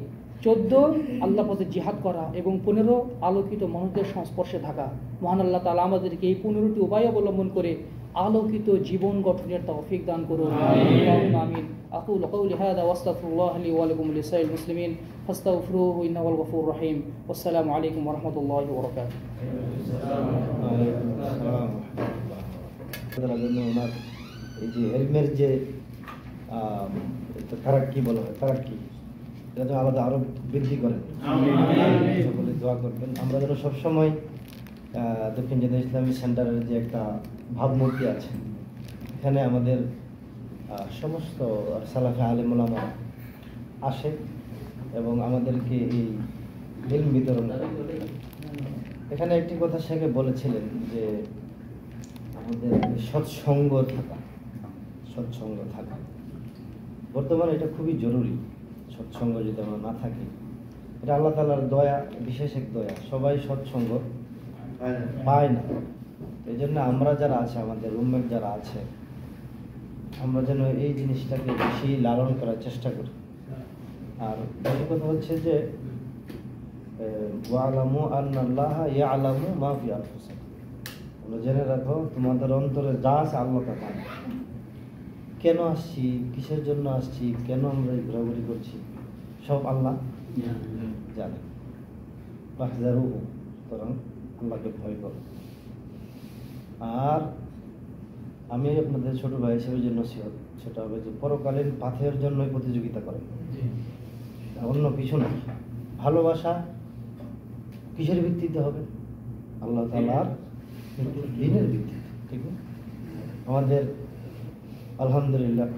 14, আল্লাহ পথে জিহাদ করা। এবং 15, আলোকিত মানুষদের সংস্পর্শে থাকা। মহান আল্লাহ তাআলা আমাদেরকে এই 15টি উপায় অবলম্বন করে আলোকিত জীবন গঠনের তৌফিক দান করুন। আল্লাহুম্মা আমিন। আকুলু কাওলি হাযা ওয়া আস্তাগফিরুল্লাহ লি ওয়া লাকুম লিসাইরিল মুসলিমিন ফাস্তাগফিরুহু ইন্নাহু হুয়াল গফুরুর রহিম। ওয়াসসালামু আলাইকুম ওয়া রাহমাতুল্লাহি ওয়া বারাকাতুহু। ওনার এই যে এলমের যে তারাক্কি বলা হয়, তারাক্কি এটা তো আলাদা আরো বৃদ্ধি করেন, সকলে দোয়া করবেন। আমরা যেন সবসময় দক্ষিণ জেলা ইসলামী সেন্টারের যে একটা ভাবমূর্তি আছে, এখানে আমাদের সমস্ত সালাফে আলেম ওলামা আসে এবং আমাদেরকে এই ইলম বিতরণ করে। এখানে একটি কথা শেখে বলেছিলেন যে আমাদের সৎসঙ্গ থাকা বর্তমানে এটা খুবই জরুরি। সৎসঙ্গ যদি আমরা না থাকি, এটা আল্লাহ তাআলার দয়া, বিশেষ এক দয়া। সবাই সৎসঙ্গ পায় না। এই জন্য আমরা যারা আছে, আমাদের রুমমেট যারা আছে, আমরা যেন এই জিনিসটাকে বেশি লালন করার চেষ্টা করি। আর এই কথা হচ্ছে যে ওয়ালামু আন্নাল্লাহা ইয়ালামু মা ফি আনফুসিকুম, তোমরা জেনে রাখো তোমাদের অন্তরে যা আছে আল্লাহ তা জানে। কেন আসছি, কিসের জন্য আসছি, কেন আমরা এই ঘোরাঘুরি করছি, সব আল্লাহ জানে। ফাহজারুহু, সুতরাং আল্লাহকে ভয় করো। আর আমি আপনাদের ছোট ভাই হিসেবে যে নসিহত, সেটা হবে যে পরকালীন পাথের জন্যই প্রতিযোগিতা করেন, অন্য কিছু না। ভালোবাসা কিসের ভিত্তিতে হবে? আল্লাহ তাআলার দ্বীনের ভিত্তিতে, ঠিক না? আমাদের আলহামদুলিল্লাহ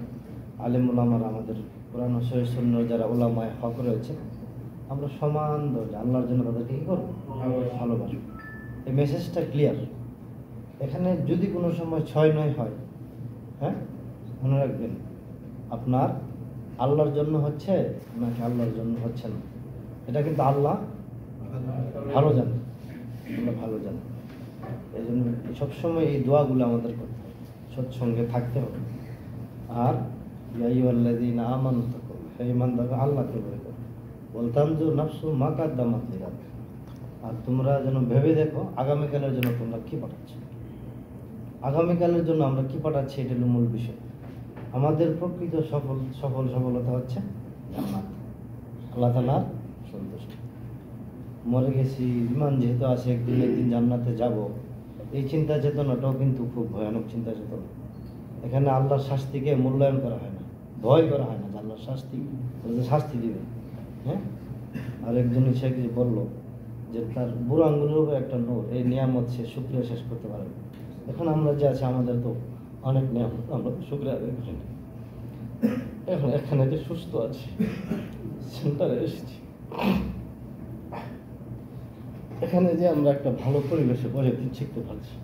আলেম ওলামারা, আমাদের কোরআন ও সহিহ সুন্নাহর যারা ওলামায়ে হক রয়েছে, আমরা সমান দরজা আল্লাহর জন্য তাদেরকে কী করবো? ভালোবাসবো। এই মেসেজটা ক্লিয়ার। এখানে যদি কোনো সময় 6-9 হয়, হ্যাঁ, মনে রাখবেন আপনার আল্লাহর জন্য হচ্ছে নাকি আল্লাহর জন্য হচ্ছে না, এটা কিন্তু আল্লাহ ভালো জানে, আল্লাহ ভালো জানে। এই জন্য সবসময় এই দোয়াগুলো আমাদের করতে হবে, সৎসঙ্গে থাকতে হবে। আর ইয়া আইয়ুহাল্লাযীনা আমানু তাকুল্লাহ, হে ঈমানদারগণ আল্লাহকে ভয় করো। বলতাম যে নাফসু মা কাদ্দামাত লিগাদ, আর তোমরা যেন ভেবে দেখো আগামীকালের জন্য তোমরা কি পাঠাচ্ছ। আগামীকালের জন্য আমরা কি পাঠাচ্ছি, এটা হলো মূল বিষয়। আমাদের প্রকৃত সফলতা হচ্ছে জান্নাত, আল্লাহ তাআলার সন্তুষ্টি। মরে গেছি, ইমান যেহেতু আছে একদিন জান্নাতে যাব, এই চিন্তা চেতনাটাও কিন্তু খুব ভয়ানক চিন্তা চেতনা। এখানে আল্লাহর শাস্তিকে মূল্যায়ন করা হয় না, ভয় করা হয় না যে আল্লাহর শাস্তি দিবে। হ্যাঁ, আর একজন এসে বললো যে তার বুড়ো আঙ্গুলের উপর একটা নূর, এই নিয়ামত সে শুকরিয়া শেষ করতে পারে না। এখন আমরা যে আছি, আমাদের তো অনেক নিয়ামত, আমরা তো শুকরিয়া আদায় করি না। এখন এখানে যে সুস্থ আছি, সেন্টারে এসেছি, এখানে যে আমরা একটা ভালো পরিবেশে বসে শিখতে পারছি,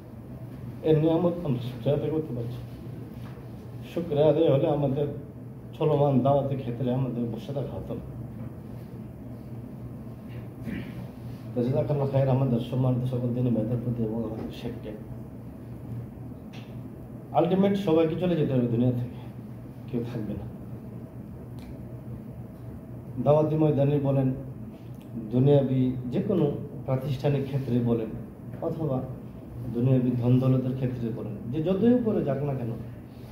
এর নিয়ামত আমরা শুকরিয়া আদায় করতে পারছি। শুকরিয়া আদায় হলে আমাদের চলমান দাওয়াতের ক্ষেত্রে আমাদের বসে থাকা হতো না। জাযাকাল্লাহ খায়র। আমাদের সম্মানিত সকল দিনী ভাইদের প্রতি এবং আমাদের শেখকে, আলটিমেট সবাইকে চলে যেতে হবে দুনিয়া থেকে, কেউ থাকবে না। দাওয়াতি ময়দানে বলেন, দুনিয়াবি যে কোনো প্রাতিষ্ঠানিক ক্ষেত্রে বলেন, অথবা দুনিয়াবি ধন দৌলতের ক্ষেত্রে বলেন, যে যতই উপরে যাক না কেন,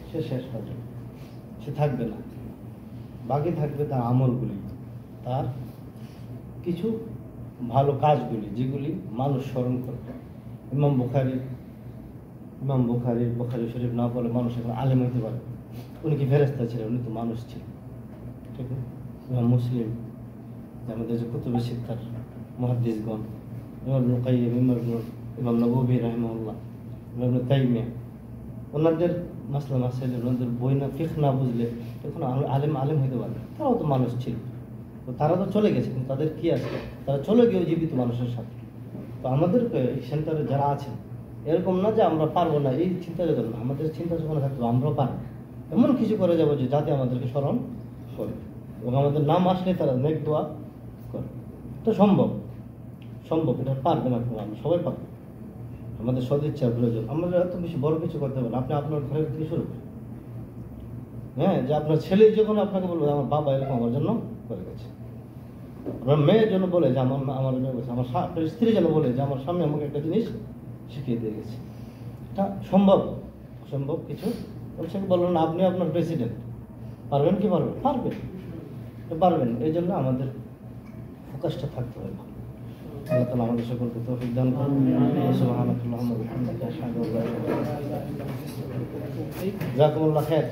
সে শেষ হয়ে যাবে, সে থাকবে না। বাকি থাকবে তার আমলগুলি, তার কিছু ভালো কাজগুলি, যেগুলি মানুষ স্মরণ করবে। ইমাম বুখারী শরীফ না পড়লে মানুষ এখন আলেম হতে পারে। উনি কি ফেরেশতা ছিলেন? উনি তো মানুষ ছিলেন, ঠিক না? ইমাম মুসলিম, আমাদের যে কুতুবে সিত্তার মুহাদ্দিসগণ, ইমাম ইবনুল কাইয়্যিম, ইমাম নববী রাহিমাহুল্লাহ, ইমাম ইবনে তাইমিয়া, ওনাদের মাসলা মাসাইল, ওনাদের বই না ফিকহ না বুঝলে তখন আলেম হইতে পারে। তারাও তো মানুষ ছিল, তো তারা তো চলে গেছে, কিন্তু তাদের কি আছে? তারা চলে গিয়েও জীবিত মানুষের সাথে। তো আমাদেরকে এই সেন্টারে যারা আছেন, এরকম না যে আমরা পারবো না, এই চিন্তা যখন আমাদের চিন্তা যখন থাকতো আমরাও পারবো, এমন কিছু করে যাবো যে যাতে আমাদেরকে স্মরণ করে এবং আমাদের নাম আসলে তারা নেক দোয়া করে। তো সম্ভব, এটা পারবেন আপনারা, আমরা সবাই পারবো। আমাদের সদিচ্ছার প্রয়োজন। আমরা এত বেশি বড় কিছু করতে পারি। আপনি আপনার ঘরের থেকে শুরু করেন, হ্যাঁ, যে আপনার ছেলে যখন আপনাকে বলবে আমার বাবা এরকম আমার জন্য করে গেছে, আপনার মেয়ের জন্য বলে যে আমার জন্য গেছে, আমার স্ত্রী যেন বলে যে আমার স্বামী আমাকে একটা জিনিস শিখিয়ে দিয়ে গেছে। এটা সম্ভব, সম্ভব কিছু। সে বললেন আপনি আপনার প্রেসিডেন্ট, পারবেন কি পারবেন? পারবেন, পারবেন। এই জন্য আমাদের ফোকাসটা থাকতে হবে। আল্লাহ তাআলা আমাদের সকলকে তৌফিক দান করুন। সুবহানাল্লাহি ওয়া বিহামদিহি আশহাদু আল্লা ইলাহা ইল্লাল্লাহ। জাযাকুমুল্লাহ খাইর।